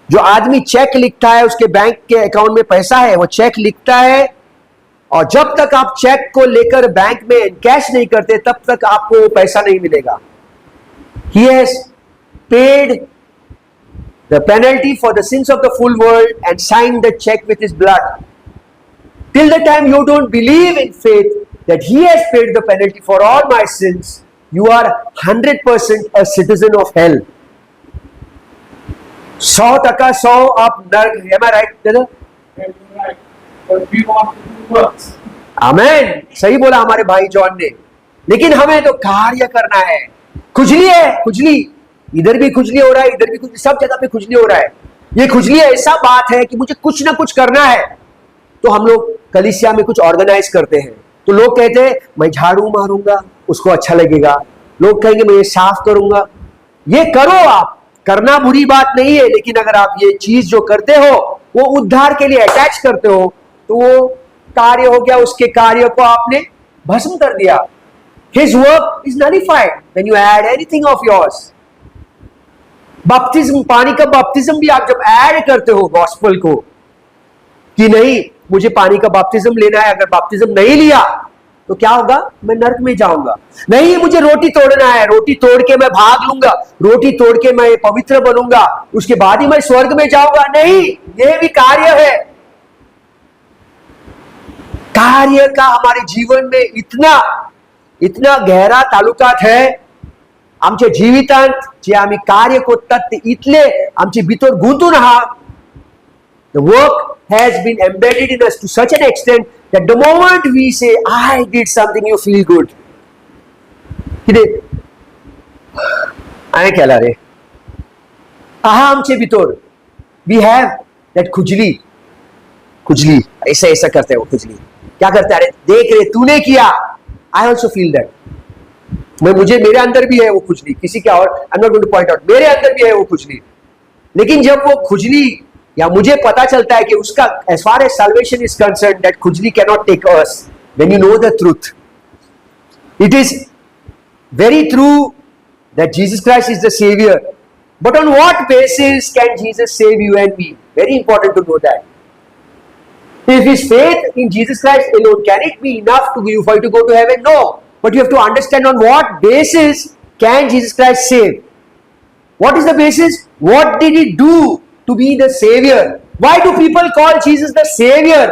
जो आदमी चेक लिखता है, उसके बैंक के अकाउंट में पैसा है, वो चेक लिखता है, और जब तक आप चेक को लेकर बैंक में कैश नहीं करते तब तक आपको पैसा नहीं मिलेगा. He has paid the penalty for the sins of the full world and signed the check with his blood. Till the time you don't believe in faith that he has paid the penalty for all my sins, you are 100% a citizen of hell. 100% 100 आप नरक. Am I right, brother? But we want to do works. आमेन. सही बोला हमारे भाई John ने. लेकिन हमें तो कार्य करना है. खुजली है, खुजली. इधर भी खुजली हो रहा है, इधर भी खुजली, सब जगह पे खुजली हो रहा है. ये खुजली ऐसा बात है कि मुझे कुछ ना कुछ करना है. तो हम लोग कलीसिया में कुछ ऑर्गेनाइज करते हैं. तो लोग कहते हैं मैं झाड़ू मारूंगा, उसको अच्छा लगेगा. लोग कहेंगे मैं ये साफ करूंगा. ये करो, आप करना बुरी बात नहीं है, लेकिन अगर आप ये चीज जो करते हो वो उद्धार के लिए अटैच करते हो तो वो कार्य हो गया. उसके कार्य को आपने भस्म कर दिया. His work is nullified when you add anything of yours. बपतिस्म, पानी का बपतिस्म भी आप जब ऐड करते हो गॉस्पेल को, कि नहीं मुझे पानी का बपतिस्म लेना है, अगर बपतिस्म नहीं लिया तो क्या होगा? मैं नरक में जाऊंगा. नहीं, मुझे रोटी तोड़ना है, रोटी तोड़ के मैं भाग लूंगा, रोटी तोड़ के मैं पवित्र बनूंगा, उसके बाद ही मैं स्वर्ग में जाऊंगा. नहीं, यह भी कार्य है. कार्य का हमारे जीवन में इतना इतना गहरा तालुकात है. आमच्या जीवितांत जे आम्ही कार्य करतात ते इतले आमचे भितर गुंतून आहा. The work has been embedded in us to such an extent that the moment we say, I did something, you feel good. I केला रे. आहा आमचे भितर we have that खुजली. खुजली ऐसा ऐसा करते हैं वो खुजली. क्या करते हैं? अरे देख रे, तूने किया. I also feel that. मुझे मेरे अंदर भी है वो खुजली, किसी के और I am not going two point out, मेरे अंदर भी है वो खुजली, लेकिन जब वो खुजली या मुझे पता चलता है कि उसका as far as salvation is concerned that खुजली cannot take us, when you know the truth, it is very true that Jesus Christ is the Savior, but on what basis can Jesus save you and me? Very important to know that. If his faith in Jesus Christ alone, can it be enough to you for you to go to heaven? No, but you have to understand on what basis can Jesus Christ save. What is the basis? What did he do to be the Savior? Why do people call Jesus the Savior?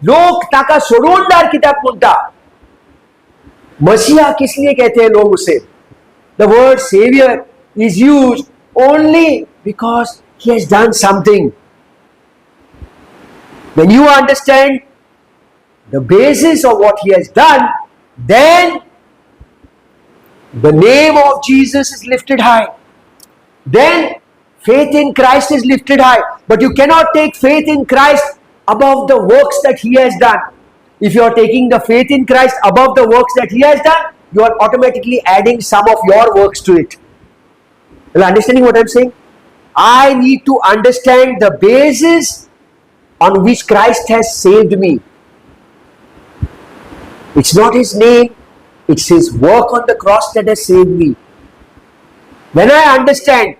लोग ताका सोडूनदार किताब म्हणता, मसीहा किस लिए कहते हैं लोग उसे? The word Savior is used only because he has done something. When you understand the basis of what he has done, then the name of Jesus is lifted high. Then faith in Christ is lifted high. But you cannot take faith in Christ above the works that he has done. If you are taking the faith in Christ above the works that he has done, you are automatically adding some of your works to it. Are you understanding what I am saying? I need to understand the basis on which Christ has saved me. It's not his name, it's his work on the cross that has saved me. When I understand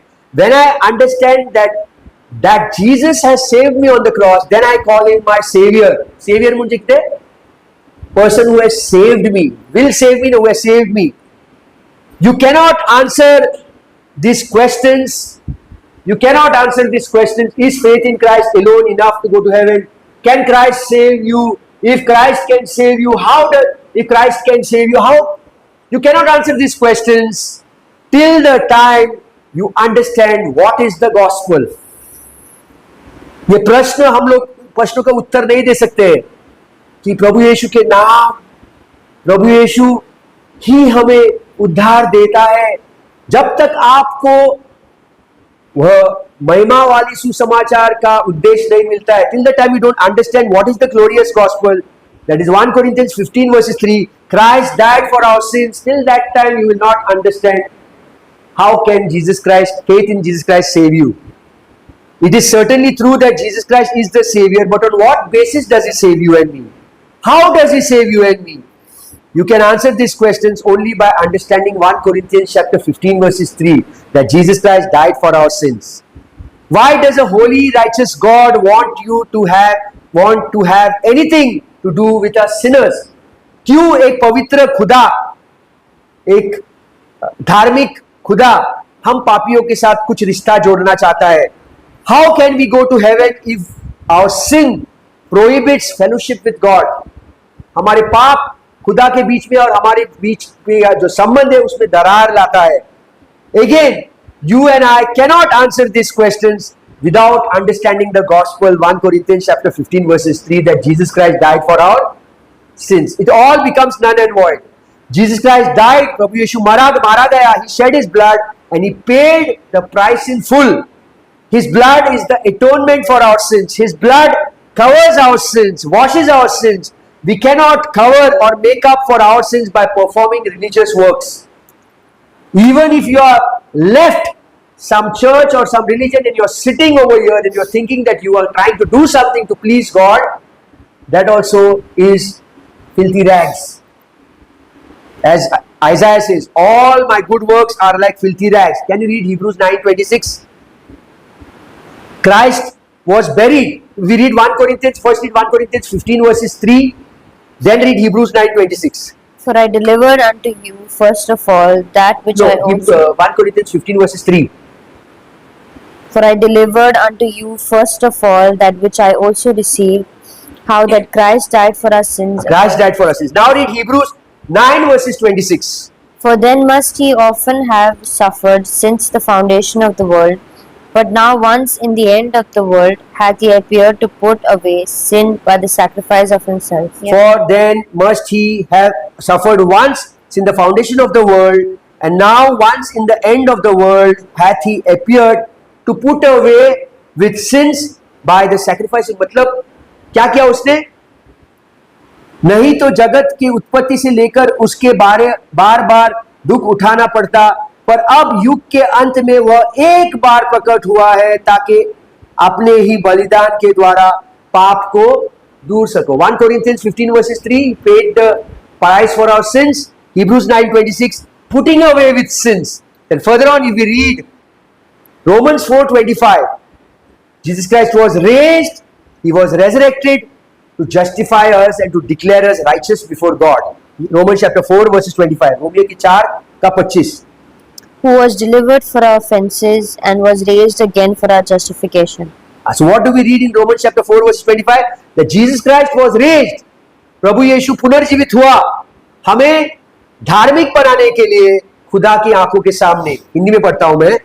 that Jesus has saved me on the cross, then I call him my Savior. Savior म्हणजे किती? Person who has saved me, will save me, no, who has saved me. You cannot answer these questions. You cannot answer these questions. Is faith in Christ alone enough to go to heaven? Can Christ save you? If Christ can save you, if Christ can save you, how? You cannot answer these questions till the time you understand what is the gospel. ये प्रश्न हम लोग प्रश्नों का उत्तर नहीं दे सकते कि प्रभु यीशु के नाम, प्रभु यीशु ही हमें उद्धार देता है, जब तक आपको वह महिमा वाली सुसमाचार का उद्देश्य नहीं मिलता है. Till the time you don't understand what is the glorious gospel, that is 1 Corinthians 15 verses 3, Christ died for our sins, till that time you will not understand how can faith in Jesus Christ save you. It is certainly true that Jesus Christ is the Savior, but on what basis does he save you and me? How does he save you and me? You can answer these questions only by understanding 1 Corinthians chapter 15 verses 3, that Jesus Christ died for our sins. Why does a holy, righteous God want to have anything to do with us sinners? क्यों एक पवित्र खुदा, एक धार्मिक खुदा हम पापियों के साथ कुछ रिश्ता जोड़ना चाहता है? How can we go to heaven if our sin prohibits fellowship with God? हमारे पाप खुदा के बीच में और हमारे बीच में जो संबंध है उसमें दरार लाता है. Again, you and I cannot answer these questions without understanding the gospel. 1 Corinthians chapter 15 verses 3, that Jesus Christ died for our sins. It all becomes null and void. Jesus Christ died, प्रभु यीशु मारा गया, he shed his blood and he paid the price in full. His blood is the atonement for our sins. His blood covers our sins, washes our sins. We cannot cover or make up for our sins by performing religious works. Even if you are left some church or some religion and you are sitting over here and you are thinking that you are trying to do something to please God, that also is filthy rags. As Isaiah says, all my good works are like filthy rags. Can you read Hebrews 9:26? Christ was buried. We read 1 Corinthians, first read 1 Corinthians 15 verses 3, then read Hebrews 9:26. For I delivered unto you first of all that which I also... 1 Corinthians 15 verses 3. For I delivered unto you first of all that which I also received, how that Christ died for our sins. Christ died for our sins. Now read Hebrews 9 verses 26. For then must he often have suffered since the foundation of the world. But now once in the end of the world hath he appeared to put away sin by the sacrifice of himself. For then must he have suffered once in the foundation of the world, and now once in the end of the world hath he appeared to put away with sins by the sacrifice. मतलब क्या किया उसने? नहीं तो जगत की उत्पत्ति से लेकर उसके बार बार दुख उठाना पड़ता, पर अब युग के अंत में वह एक बार प्रकट हुआ है ताकि अपने ही बलिदान के द्वारा पाप को दूर सको. 1 Corinthians 15 verses 3, he paid the price for our sins. Hebrews 9:26, putting away with sins. And further on, if we read Romans 4:25, Jesus Christ was raised, he was resurrected to justify us and to declare us righteous before God. Romans chapter 4 verses 25. Romeo की 4 का 25. who was delivered for our offenses and was raised again for our justification. So what do we read in Romans chapter 4 verse 25? That Jesus Christ was raised. प्रभु यीशु पुनर्जीवित हुआ हमें धार्मिक बनाने के लिए खुदा की आंखों के सामने. हिंदी में पढ़ता हूं मैं.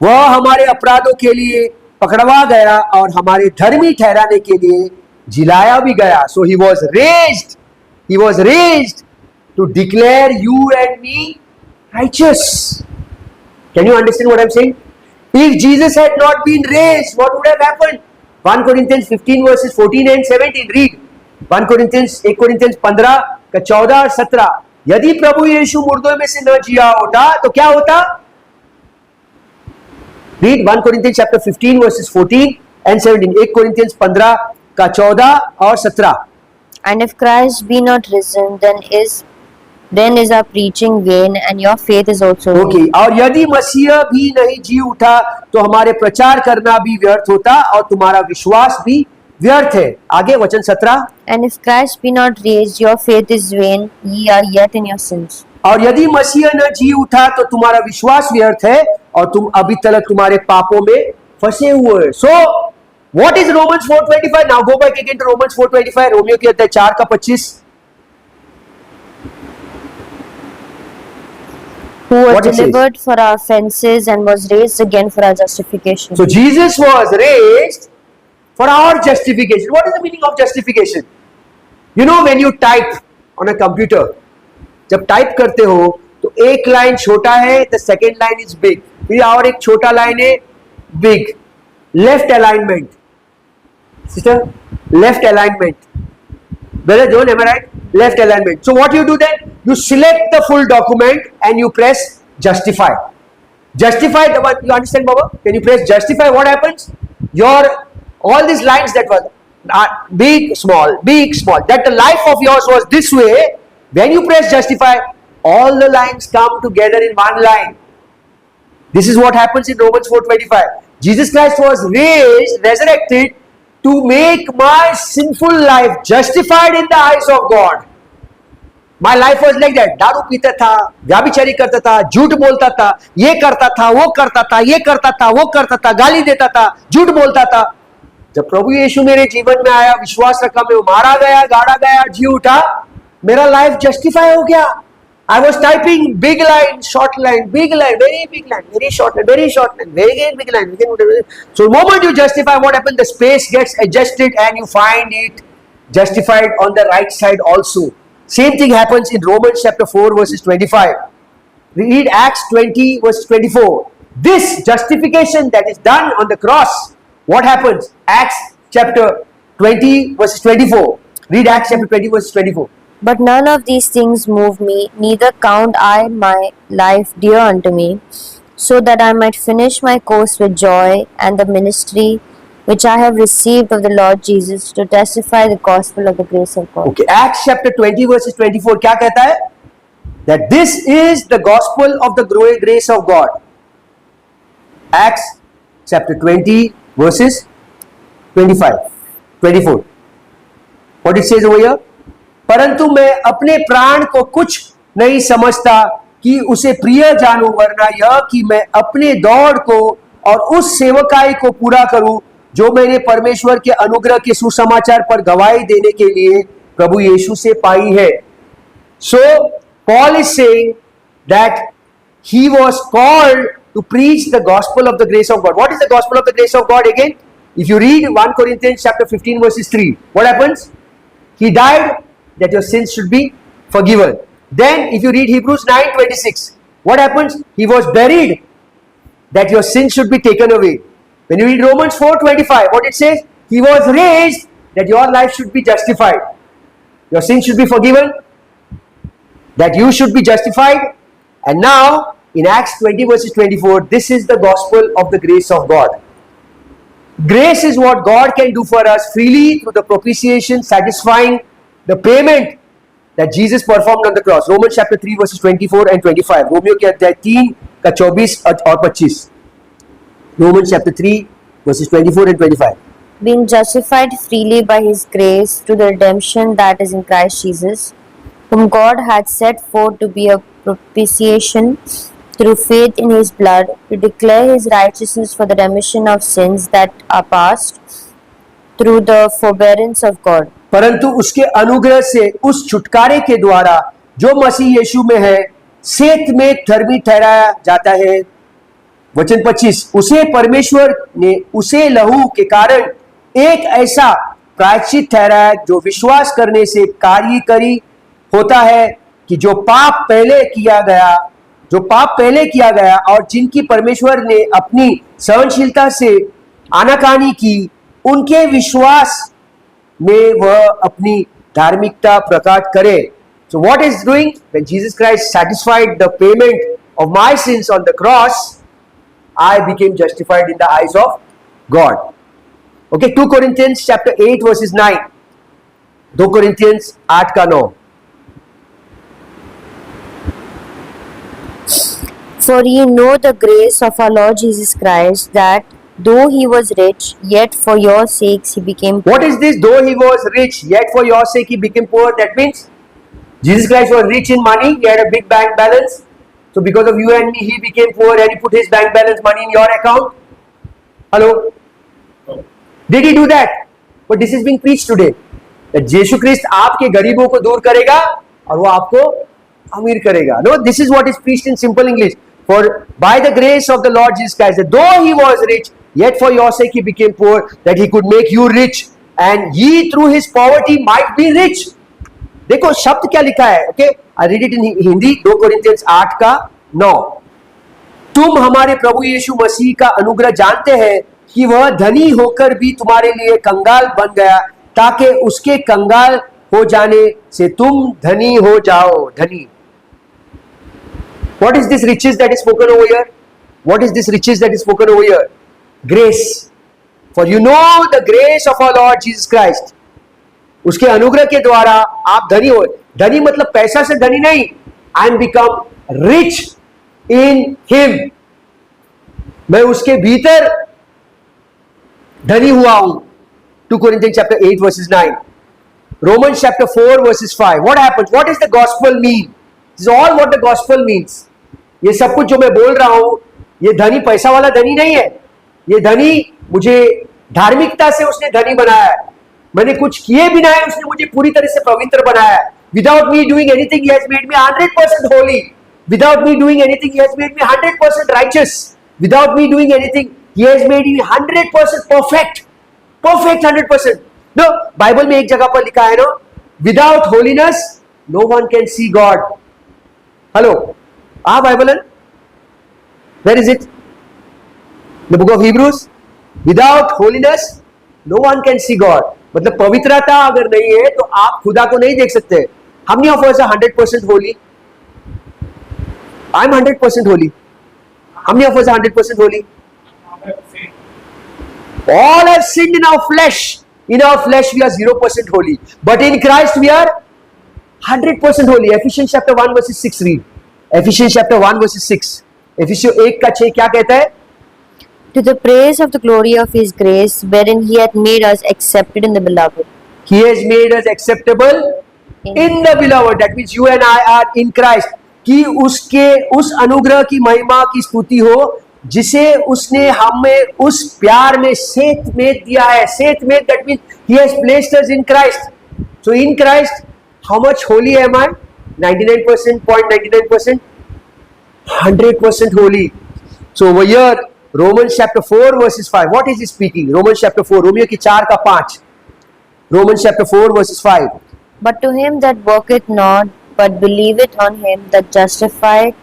वह हमारे अपराधों के लिए पकड़वा गया और हमारे धर्मी ठहराने के लिए जिलाया भी गया. So he was raised. He was raised to declare you and me righteous. Can you understand what I'm saying? If Jesus had not been raised, what would have happened? 1 Corinthians 15 verses 14 and 17. Read. 1 Corinthians 15 का 14 और 17. यदि प्रभु यीशु मुर्दों में से न जिया होता तो क्या होता? Read 1 Corinthians chapter 15 verses 14 and 17. 1 Corinthians 15 का 14 और 17. And if Christ be not risen, then is our preaching vain, and your faith is also vain. Okay. और यदि मसीह भी नहीं जी उठा तो हमारे प्रचार करना भी व्यर्थ होता और तुम्हारा विश्वास भी व्यर्थ है. आगे वचन 17. And if Christ be not raised, your faith is vain, ye are yet in your sins. और यदि मसीह न जी उठा तो तुम्हारा विश्वास व्यर्थ है और तुम अभी तक तुम्हारे पापों में फंसे हुए. So what is Romans 4:25? Now go back again to Romans 4:25. रोमियो की अध्याय 4 का 25. Who was What it says? delivered for our offenses and was raised again for our justification. So Jesus was raised for our justification. What is the meaning of justification? You know when you type on a computer, जब type करते हो तो एक line छोटा है, the second line is big, फिर और एक छोटा लाइन है big. Left alignment sister, left alignment. Brother John, am I right? Left alignment. So what you do then? You select the full document and you press justify. Justify, you understand, Baba? When you press justify, what happens? All these lines that were big, small, that the life of yours was this way. When you press justify, all the lines come together in one line. This is what happens in Romans 4:25. Jesus Christ was raised, resurrected to make my sinful life justified in the eyes of God. My life was like that. दारू पीता था, व्याभिचारी करता था, झूठ बोलता था, ये करता था, वो करता था, ये करता था, वो करता था, गाली देता था, झूठ बोलता था. जब प्रभु यीशु मेरे जीवन में आया, विश्वास रखा, मैं मारा गया, गाड़ा गया, जी उठा, मेरा लाइफ जस्टिफाई हो गया. I was typing big line, short line, big line, very big line, very short line, very short line, very big line. So the moment you justify, what happens? The space gets adjusted and you find it justified on the right side also. Same thing happens in Romans chapter 4 verses 25. Read Acts 20 verse 24. This justification that is done on the cross, what happens? Acts chapter 20 verses 24. Read Acts chapter 20 verses 24. But none of these things move me, neither count I my life dear unto me, so that I might finish my course with joy and the ministry which I have received of the Lord Jesus to testify the gospel of the grace of God. Okay, Acts chapter 20 verses 24 क्या कहता है? That this is the gospel of the grace of God. Acts chapter 20 verses 24. What it says over here? परंतु मैं अपने प्राण को कुछ नहीं समझता कि उसे प्रिय जानूं, वरना यह कि मैं अपने दौड़ को और उस सेवकाई को पूरा करूं जो मैंने परमेश्वर के अनुग्रह के सुसमाचार पर गवाही देने के लिए प्रभु यीशु से पाई है. So Paul is saying that he was called to preach the gospel of the grace of God. What is the gospel of the grace of God again? If you read 1 Corinthians chapter 15 verses 3, what happens? He died that your sins should be forgiven. Then if you read Hebrews 9:26, what happens? He was buried that your sins should be taken away. When you read Romans 4:25, what it says? He was raised that your life should be justified. Your sins should be forgiven, that you should be justified, And now in Acts 20 verses 24, this is the gospel of the grace of God. Grace is what God can do for us freely through the propitiation, satisfying the payment that Jesus performed on the cross. Romans chapter 3 verses 24 and 25. Romeo के अध्याय 3 का 24 और 25. Romans chapter 3 verses 24 and 25. Being justified freely by his grace through the redemption that is in Christ Jesus, whom God had set forth to be a propitiation through faith in his blood, to declare his righteousness for the remission of sins that are past through the forbearance of God. परंतु उसके अनुग्रह से उस छुटकारे के द्वारा जो मसीह यीशु में है सेत में धर्मी ठहराया जाता है. वचन 25, उसे परमेश्वर ने उसे लहू के कारण एक ऐसा प्रायश्चित ठहराया जो विश्वास करने से कार्यकरी होता है कि जो पाप पहले किया गया और जिनकी परमेश्वर ने अपनी सहनशीलता से आनाकानी की, उनके विश्वास में वह अपनी धार्मिकता प्रकट करे. So what is doing? When Jesus Christ satisfied the payment of my sins on the cross, I became justified in the eyes of God. Okay, 2 Corinthians chapter 8 verses 9. 2 Corinthians 8 का 9. For ye know the grace of our Lord Jesus Christ, that though he was rich, yet for your sakes he became poor. What is this? Though he was rich, yet for your sake he became poor. That means Jesus Christ was rich in money. He had a big bank balance. So because of you and me, he became poor and he put his bank balance money in your account. Hello? Did he do that? But this is being preached today. That Jesus Christ आपके गरीबों को दूर करेगा और वो आपको अमीर करेगा. No, this is what is preached in simple English. For by the grace of the Lord Jesus Christ, that though he was rich, yet for your sake he became poor, that he could make you rich, and ye through his poverty might be rich. देखो शब्द क्या लिखा है. Okay, I read it in Hindi. 2 Corinthians 8 का 9. तुम हमारे प्रभु यीशु मसीह का अनुग्रह जानते हैं कि वह धनी होकर भी तुम्हारे लिए कंगाल बन गया, ताकि उसके कंगाल हो जाने से तुम धनी हो जाओ. धनी. What is this riches that is spoken over here? What is this riches that is spoken over here? Grace. For you know the grace of our Lord Jesus Christ. उसके अनुग्रह के द्वारा आप धनी हो. धनी मतलब पैसा से धनी नहीं. I am become rich in him. मैं उसके भीतर धनी हुआ हूं. 2 Corinthians chapter 8 verses 9. Romans chapter 4 verses 5. What happens? What does the gospel mean? This is all what the gospel means. ये सब कुछ जो मैं बोल रहा हूं, ये धनी पैसा वाला धनी नहीं है. ये धनी मुझे धार्मिकता से उसने धनी बनाया है. मैंने कुछ किए बिना है उसने मुझे पूरी तरह से पवित्र बनाया है. Without me doing anything, he has made me 100% holy. Without me doing anything, he has made me 100% righteous. Without me doing anything, he has made me 100% perfect. Perfect 100%. No, Bible में एक जगह पर लिखा है ना, without holiness, no one can see God. Hello, Bible है? Where is it? The book of Hebrews. Without holiness, no one can see God. मतलब पवित्रता अगर नहीं है तो आप खुदा को नहीं देख सकते. How many of us are 100% holy? I'm 100% holy. How many of us are 100% holy? All have sinned in our flesh. In our flesh we are 0% holy. But in Christ we are 100% holy. Ephesians chapter 1 verses 6 read. Ephesians chapter 1 verses 6. Ephesians 1 का 6 क्या कहता है? To the praise of the glory of his grace, wherein he hath made us accepted in the beloved. He has made us acceptable in the beloved. That means you and I are in Christ. कि उसके उस अनुग्रह की महिमा की स्तुति हो जिसे उसने हमें उस प्यार में सेत में दिया है. सेत में, that means he has placed us in Christ. So in Christ, how much holy am I? 99%, 0.99%, 100% holy. So over here, Romans chapter 4 verses 5. What is he speaking? Romans chapter 4. Romeo की 4 का 5. Romans chapter 4 verses 5. But to him that worketh not, but believeth on him that justified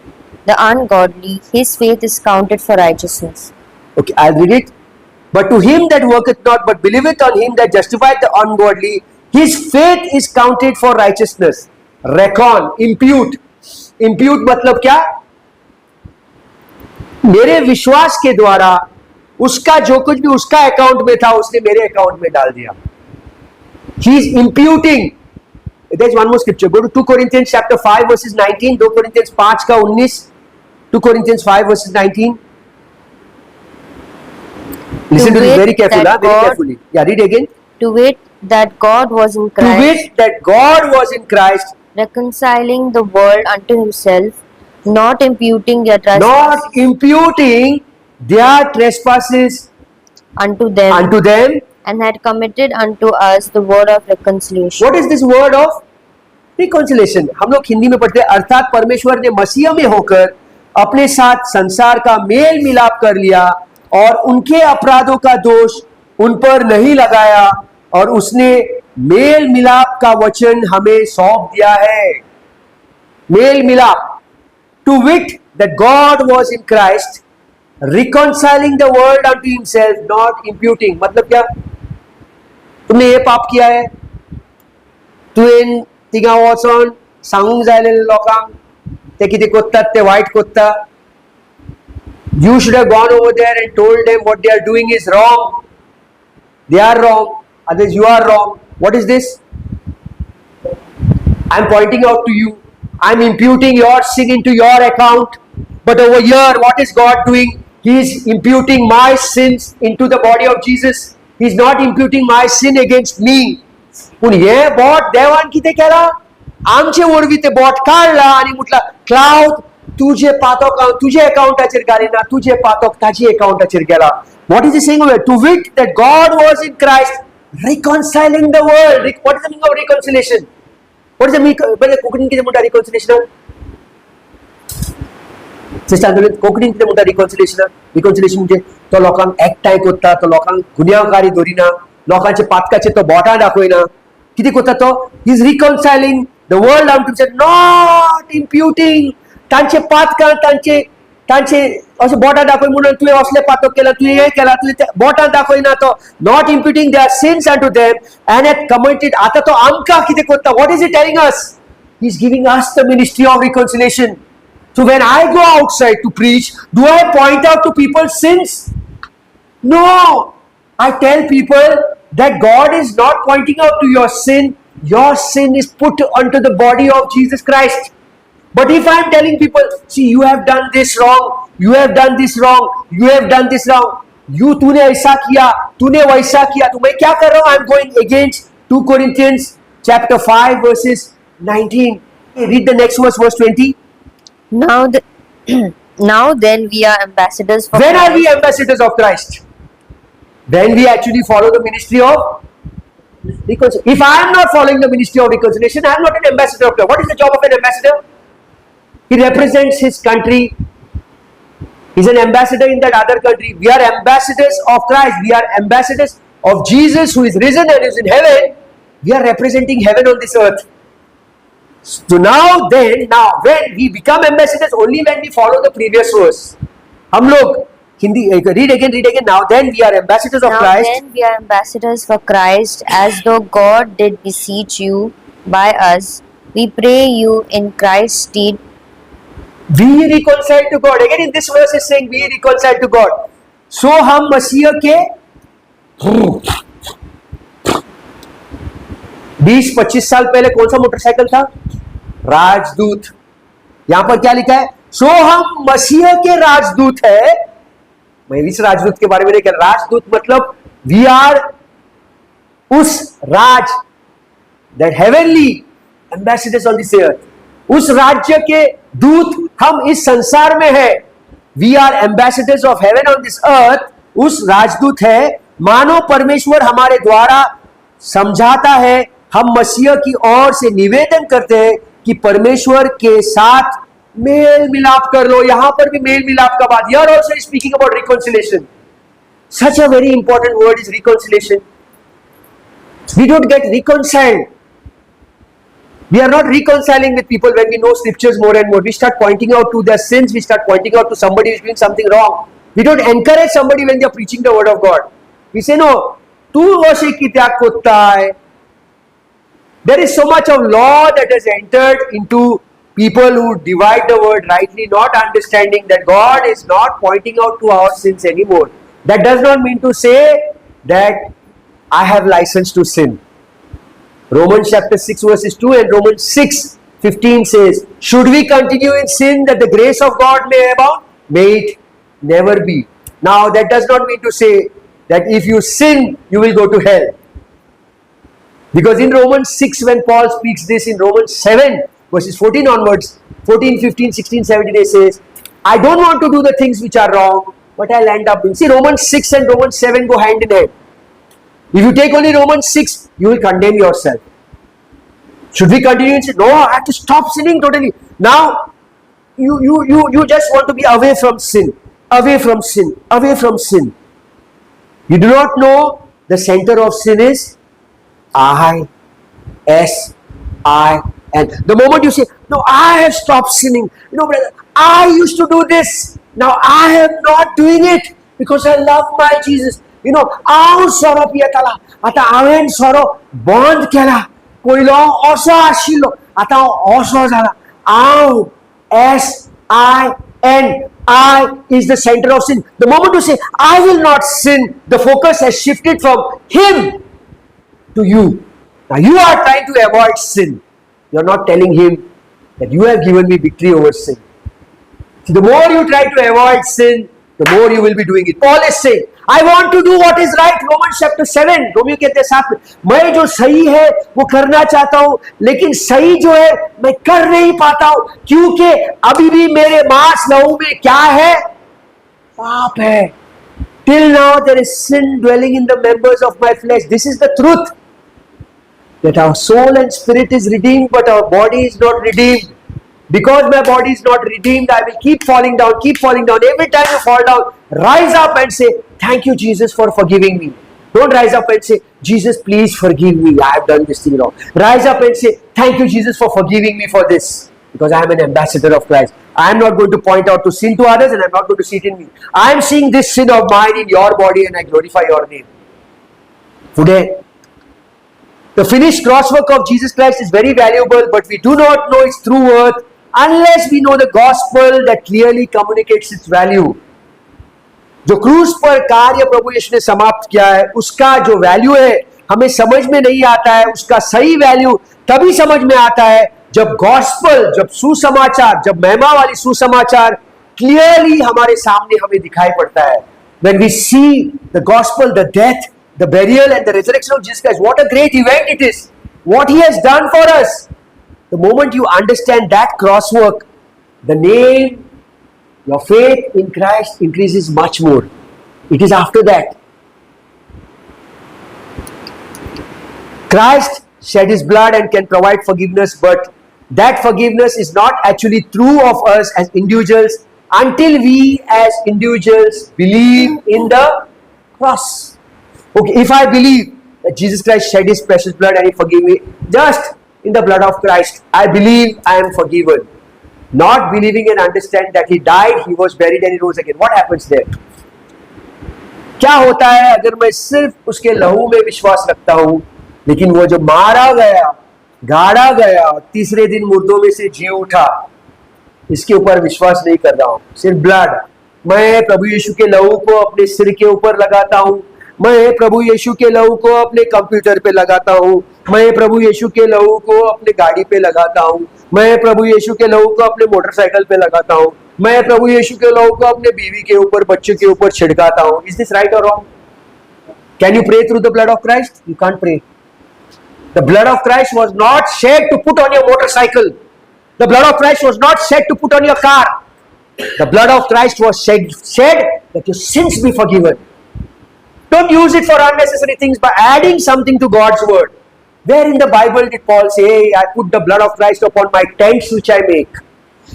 the ungodly, his faith is counted for righteousness. Okay, I'll read it. But to him that worketh not, but believeth on him that justified the ungodly, his faith is counted for righteousness. Reckon, impute. Impute मतलब क्या? मेरे विश्वास के द्वारा उसका जो कुछ भी उसका अकाउंट में था उसने मेरे अकाउंट में डाल दिया. He is imputing. There's one more scripture. Go to 2 Corinthians chapter 5 verses 19. 2 Corinthians 5 का 19. 2 Corinthians 5 verses 19. Listen to this very carefully. Very carefully. Yeah, read again. To wit, that God was in To Christ, wit that God was in Christ, reconciling the world unto himself, not imputing their not trespasses imputing their trespasses unto them, unto them. and had committed unto us the word of reconciliation. What is this word of reconciliation? हम लोग हिंदी में पढ़ते हैं, अर्थात परमेश्वर ने मसीह में होकर अपने साथ संसार का मेल मिलाप कर लिया और उनके अपराधों का दोष उन पर नहीं लगाया और उसने मेल मिलाप का वचन हमें सौंप दिया है. मेल मिलाप. To wit that God was in Christ, reconciling the world unto himself, not imputing. मतलब क्या? तुमने हे पाप किया है, तुवें तिंगा वचोन सांगूंक जाय आसलेलें लोकांक ते कितें कोत्तात ते वायट कोत्ता. You should have gone over there and told them what they are doing is wrong. They are wrong. Others, you are wrong. What is this? I am pointing out to you. I am imputing your sin into your account. But over here, what is God doing? He is imputing my sins into the body of Jesus. He is not imputing my sin against me. पूण हे boat देवान कितें केलां? आमचे वरवीं तें boat काडलां आनी म्हटलां cloud तुजे पातोक तुजे अकाउंटाचेर घालिना, तुजे पातोक ताजे अकाउंटाचेर गेला. What is he saying over here? To wit that God was in Christ reconciling the world. What is the meaning of reconciliation? What is the meaning? म्हणजे कोंकणीन कितें म्हणटा reconciliation? सिस्टर कोंकणीन कितें म्हणटा reconciliation? Reconciliation म्हणजे तो लोकांक एकठांय करता, तो लोकांक गुन्यांवकारी धरिना, लोकांचे पातकाचेर तो बोटां दाखयना. कितें करता तो? He is reconciling the world unto himself, not imputing. तांचे पातकां तांचे अशें बोटां दाखय म्हणून तुवें असलें पातक केलां, तुवें हें केलां, तुवें बोटां दाखयना तो. Not imputing their sins unto them and had committed. आतां तो आमकां कितें करता? What is he telling us? He is giving us the ministry of reconciliation. So when I go outside to preach, do I point out to people's sins? No. I tell people that God is not pointing out to your sin. Your sin is put onto the body of Jesus Christ. But if I am telling people, see, you have done this wrong, you have done this wrong, you have done this wrong, तूने ऐसा किया, तूने वैसा किया, तो मैं क्या कर रहा हूँ? I am going against 2 Corinthians chapter 5 verses 19. Read the next verse, verse 20. Now then we are ambassadors for When Christ. are we ambassadors of Christ? When we actually follow the ministry of reconciliation. If I am not following the ministry of reconciliation, I am not an ambassador of Christ. What is the job of an ambassador? He represents his country. He is an ambassador in that other country. We are ambassadors of Christ. We are ambassadors of Jesus who is risen and is in heaven. We are representing heaven on this earth. So now when we become ambassadors only when we follow the previous verse. हम लोग Hindi read again. Now then we are ambassadors of Now Christ. then we are ambassadors for Christ, as though God did beseech you by us. We pray you in Christ's stead. We reconcile to God. Again in this verse is saying we reconcile to God. So हम मसीह के 20-25 साल पहले कौन सा motorcycle था? राजदूत. यहां पर क्या लिखा है? सो हम मसीह के राजदूत है. मैं इस राजदूत के बारे में नहीं कह रहा. राजदूत मतलब वी आर उस राज, that heavenly ambassadors on this earth. उस राज्य के दूत हम इस संसार में है. We are ambassadors of heaven on this earth. उस राजदूत है. मानो परमेश्वर हमारे द्वारा समझाता है. हम मसीह की ओर से निवेदन करते हैं कि परमेश्वर के साथ मेल मिलाप कर लो. यहां पर भी मेल मिलाप का बात. Here also is speaking about reconciliation. Such a very important word is reconciliation. We don't get reconciled. We are not reconciling with people when we know scriptures more and more. We start pointing out to their sins. We start pointing out to somebody who is doing something wrong. We don't encourage somebody when they are preaching the word of God. We say, no, tu washe ki tya kotta hai. There is so much of law that has entered into people who divide the word rightly, not understanding that God is not pointing out to our sins anymore. That does not mean to say that I have license to sin. Romans chapter 6 verses 2 and Romans 6:15 says, should we continue in sin that the grace of God may abound? May it never be. Now that does not mean to say that if you sin, you will go to hell. Because in Romans 6, when Paul speaks this, in Romans 7 verses 14 onwards, 14, 15, 16, 17, he says, I don't want to do the things which are wrong, but I'll end up doing. See, Romans 6 and Romans 7 go hand in hand. If you take only Romans 6, you will condemn yourself. Should we continue and say, no, I have to stop sinning totally. Now, you just want to be away from sin, away from sin, away from sin. You do not know the center of sin is I-S-I-N. The moment you say, no, I have stopped sinning. You know, brother, I used to do this. Now I am not doing it because I love my Jesus. You know, आव सोरो पियताला आता हांवें सोरो बंद केला पयलो असो आशिल्लो आता असो जाला आव S-I-N. I is the center of sin. The moment you say I will not sin, the focus has shifted from him to you. Now you are trying to avoid sin. You are not telling him that you have given me victory over sin. See, the more you try to avoid sin, the more you will be doing it. Paul is saying, I want to do what is right. Romans chapter 7. Romeo कहते हैं साथ में, मैं जो सही है वो करना चाहता हूँ, लेकिन सही जो है मैं कर नहीं पाता हूँ, क्योंकि अभी भी मेरे मांस लहू में क्या है? पाप है. Till now there is sin dwelling in the members of my flesh. This is the truth. That our soul and spirit is redeemed, but our body is not redeemed. Because my body is not redeemed, I will keep falling down, keep falling down. Every time you fall down, rise up and say, thank you, Jesus, for forgiving me. Don't rise up and say, Jesus, please forgive me. I have done this thing wrong. Rise up and say, thank you, Jesus, for forgiving me for this. Because I am an ambassador of Christ. I am not going to point out to sin to others and I am not going to see it in me. I am seeing this sin of mine in your body and I glorify your name. Today, the finished crosswork of Jesus Christ is very valuable, but we do not know its true worth unless we know the gospel that clearly communicates its value. जो क्रूस पर कार्य प्रभु यीशु ने समाप्त किया है, उसका जो वैल्यू है हमें समझ में नहीं आता है. उसका सही वैल्यू तभी समझ में आता है जब गॉस्पल, जब सुसमाचार, जब महिमा वाली सुसमाचार क्लियरली हमारे सामने हमें दिखाई पड़ता है. When we see the gospel, the death, the burial and the resurrection of Jesus Christ, what a great event it is. What he has done for us. The moment you understand that crosswork, the name, your faith in Christ increases much more. It is after that. Christ shed his blood and can provide forgiveness, but that forgiveness is not actually true of us as individuals until we as individuals believe in the cross. Okay, if I believe that Jesus Christ shed his precious blood and he forgave me, just in the blood of Christ, I believe I am forgiven. Not believing and understand that he died, he was buried and he rose again. What happens there? क्या होता है अगर मैं सिर्फ उसके लहू में विश्वास रखता हूं, लेकिन वो जो मारा गया, गाड़ा गया, तीसरे दिन मुर्दों में से जी उठा, इसके ऊपर विश्वास नहीं कर रहा हूं, सिर्फ ब्लड. मैं प्रभु यीशु के लहू को अपने सिर के ऊपर लगाता हूं, मैं प्रभु यीशु के लहू को अपने कंप्यूटर पे लगाता हूँ, मैं प्रभु यीशु के लहू को अपने गाड़ी पे लगाता हूँ, मैं प्रभु यीशु के लहू को अपने मोटरसाइकिल पे लगाता हूँ, मैं प्रभु यीशु के लहू को अपने बीवी के ऊपर, बच्चों के ऊपर छिड़काता हूँ. Is this right or wrong? Can you pray through the blood of Christ? You can't pray. The blood of Christ was not shed to put on your motorcycle. The blood of Christ was not shed to put on your car. The blood of Christ was shed that your sins be forgiven. Don't use it for unnecessary things by adding something to God's word. Where in the Bible did Paul say, hey, I put the blood of Christ upon my tents which I make.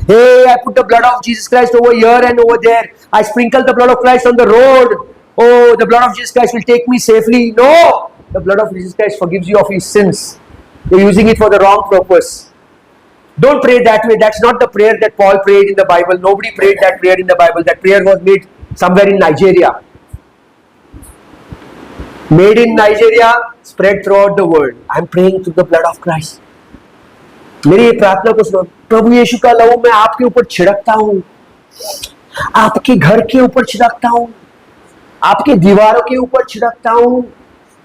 Hey, I put the blood of Jesus Christ over here and over there. I sprinkle the blood of Christ on the road. Oh, the blood of Jesus Christ will take me safely. No, the blood of Jesus Christ forgives you of your sins. You're using it for the wrong purpose. Don't pray that way. That's not the prayer that Paul prayed in the Bible. Nobody prayed that prayer in the Bible. That prayer was made somewhere in Nigeria. Made in Nigeria, spread throughout the world. I'm praying through the blood of Christ. मेरी ये प्रार्थना को सुनो। प्रभु यीशु का लहू मैं आपके ऊपर छिड़कता हूं, आपके घर के ऊपर छिड़कता हूं, आपके दीवारों के ऊपर छिड़कता हूं,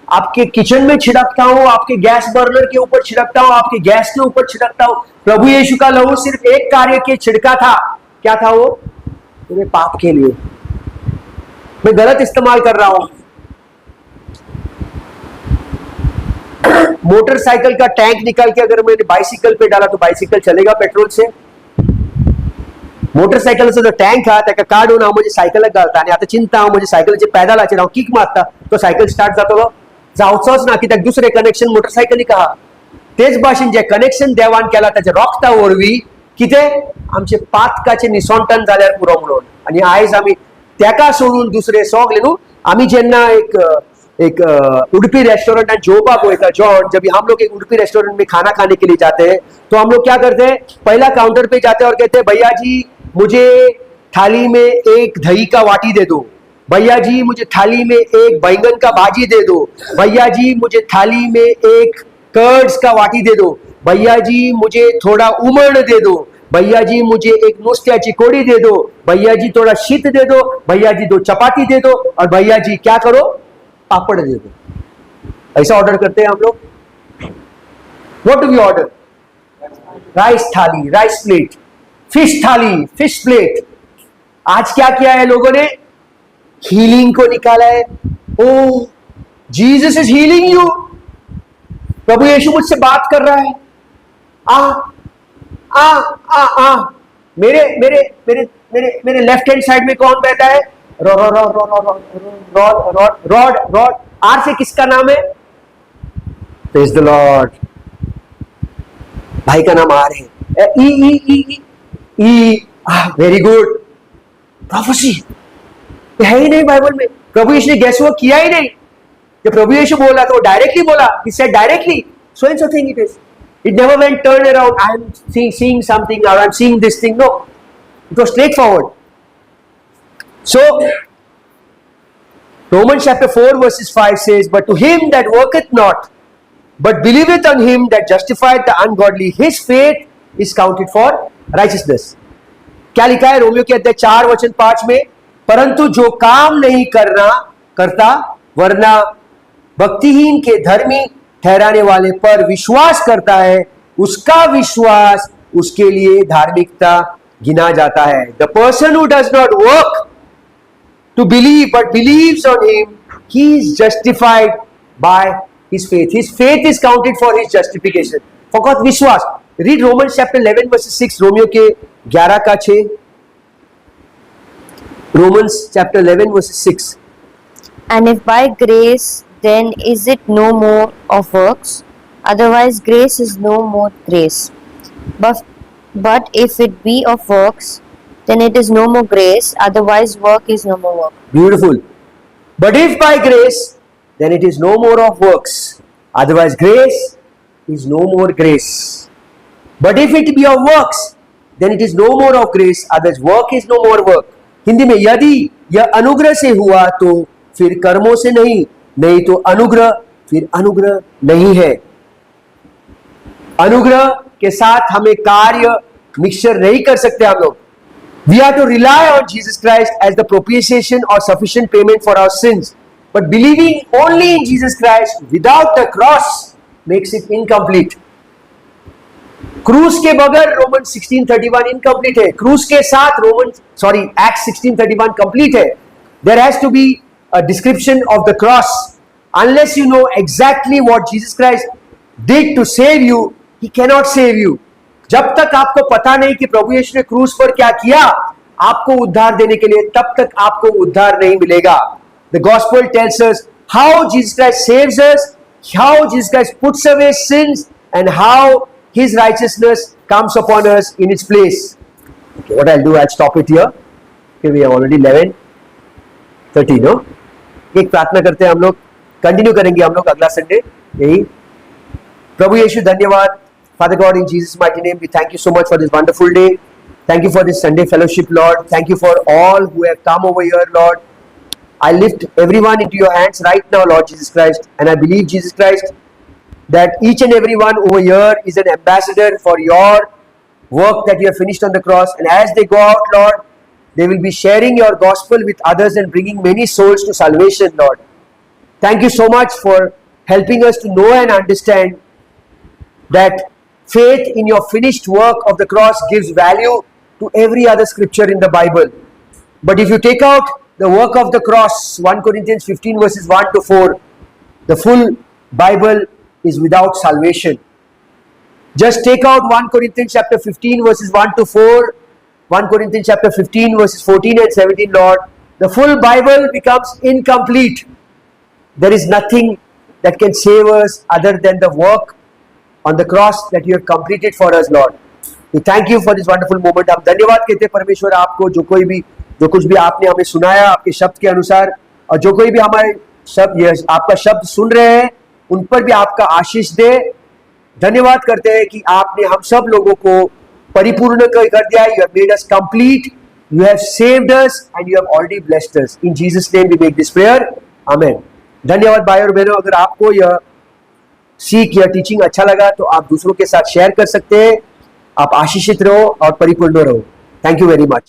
आपके किचन में छिड़कता हूं, आपके गैस बर्नर के ऊपर छिड़कता हूं, आपके गैस के ऊपर छिड़कता हूं। प्रभु यीशु का लहू सिर्फ एक कार्य के छिड़का था। क्या था वो? मेरे पाप के लिए। मैं गलत इस्तेमाल कर रहा हूं। मोटरसाइकिल का टैंक निकाल के अगर मैंने बाइसिकल पे डाला तो बाइसिकल चलेगा पेट्रोल से? मोटरसायकलचं जो टँक हा त्याका काढून हांव म्हणजे सायकलाक घालता आनी आतां चिंता हांव म्हणजे सायकलीच्या पॅडलाचेर हांव किक मारता तो सायकल स्टार्ट जातलो? जावचोच ना, कित्याक दुसरें कनेक्शन मोटरसायकलीक आहा। तेच भाशेन जे कनेक्शन देवान केला त्याच्या रोगता वरवीं कितें आमचे पातकाचे निसोंटन जाल्यार पुरो म्हणून। आनी आयज आमी तेका सोडून दुसरे सगळे न्हू, आमी जेन्ना एक उडुपी रेस्टोरेंट जेवपाक वयता, जॉन, जब हम लोग एक उडुपी रेस्टोरेंट में खाना खाने के लिए जाते हैं तो हम लोग क्या करते हैं, पहला काउंटर पे जाते हैं और कहते हैं भैया जी मुझे थाली में एक दही का वाटी दे दो, भैया जी मुझे थाली में एक बैंगन का भाजी दे दो, भैया जी मुझे थाली में एक कर्ड्स का वाटी दे दो, भैया जी मुझे थोड़ा उमण दे दो, भैया जी मुझे एक नुस्त्याची कोड़ी दे दो, भैया जी थोड़ा शीत दे दो, भैया जी 2 चपाती दे दो और भैया जी क्या करो, पापड़ दे दो। ऐसा ऑर्डर करते हैं हम लोग। What do we order? Rice thali, rice plate, fish thali, fish plate. आज क्या किया है लोगों ने? हीलिंग को निकाला है। ओ जीसस इज हीलिंग यू, प्रभु यीशु मुझसे बात कर रहा है। आ आ आ आ मेरे मेरे मेरे मेरे मेरे लेफ्ट हैंड साइड में कौन बैठा है? Rod rod rod rod rod rod rod. R से किसका नाम है? Praise the Lord. भाई का नाम आर है। E E E E E. Very good. Prophecy है ही नहीं बाइबल में। प्रभु यीशु ने गैस वो किया ही नहीं। जब प्रभु यीशु बोला तो डायरेक्टली बोला, he said directly so and so thing it is. It never went turn around, I am seeing something or I am seeing this thing. No, it was straightforward. So Romans chapter 4 verses 5 says, but to him that worketh not but believeth on him that justifieth the ungodly, his faith is counted for righteousness. क्या लिखा है Romeo के अध्याय 4 वचन 5 में? परंतु जो काम नहीं करता वरना भक्तिहीन के धर्मी ठहराने वाले पर विश्वास करता है, उसका विश्वास उसके लिए धार्मिकता गिना जाता है। The person who does not work to believe but believes on him, he is justified by his faith. His faith is counted for his justification. फकत विश्वास। Read Romans chapter 11 verse 6, Romeo के 11 का 6। Romans chapter 11 verse 6. And if by grace, then is it no more of works? Otherwise grace is no more grace. But if it be of works, then it is no more grace. Otherwise work is no more work. Beautiful. But if by grace, then it is no more of works. Otherwise grace is no more grace. But if it be of works, then it is no more of grace. Otherwise work is no more work. Hindi में यदि यह अनुग्रह से हुआ तो फिर कर्मों से नहीं, नहीं तो अनुग्रह फिर अनुग्रह नहीं है। अनुग्रह के साथ हमें कार्य मिक्सचर नहीं कर सकते हम लोग। We are to rely on Jesus Christ as the propitiation or sufficient payment for our sins. But believing only in Jesus Christ without the cross makes it incomplete. क्रूस के बगैर रोमन 1631 इनकम्प्लीट है। क्रूस के साथ एक्ट 1631 कंप्लीट है। There has to be a description of the cross. Unless you know exactly what Jesus Christ did to save you, he can not save you. जब तक आपको पता नहीं कि प्रभु यीशु ने क्रूस पर क्या किया आपको उद्धार देने के लिए, तब तक आपको उद्धार नहीं मिलेगा। The gospel tells us how Jesus Christ saves us, how Jesus Christ puts away since and how his righteousness comes upon us in its place. Okay, what I'll do, I'll stop it here. Okay, we have already 11:30, no? एक प्रार्थना करते हैं हम लोग, continue करेंगे हम लोग अगला संडे यही। प्रभु यीशु धन्यवाद। Father God, in Jesus' mighty name, we thank you so much for this wonderful day. Thank you for this Sunday fellowship, Lord. Thank you for all who have come over here, Lord. I lift everyone into your hands right now, Lord Jesus Christ, and I believe, Jesus Christ, that each and every one over here is an ambassador for your work that you have finished on the cross. And as they go out, Lord, they will be sharing your gospel with others and bringing many souls to salvation, Lord. Thank you so much for helping us to know and understand that faith in your finished work of the cross gives value to every other scripture in the Bible. But if you take out the work of the cross, 1 Corinthians 15 verses 1 to 4, the full Bible is without salvation. Just take out 1 Corinthians chapter 15 verses 1 to 4, 1 Corinthians chapter 15 verses 14 and 17, Lord. The full Bible becomes incomplete. There is nothing that can save us other than the work on the cross that you have completed for us, Lord. We thank you for this wonderful moment. हम धन्यवाद कहते हैं परमेश्वर आपको, जो कुछ भी आपने हमें सुनाया आपके शब्द के अनुसार, और जो कोई भी हमारे शब्द आपका शब्द सुन रहे हैं उन पर भी आपका आशीष दे। धन्यवाद करते हैं कि आपने हम सब लोगों को परिपूर्ण कर दिया। You have made us complete, you have saved us and you have already blessed us. In Jesus' name we make this prayer. Amen. धन्यवाद भाई और बहनों। अगर आपको यह सीख या टीचिंग अच्छा लगा तो आप दूसरों के साथ शेयर कर सकते हैं। आप आशीषित रहो और परिपूर्ण रहो। Thank you very much.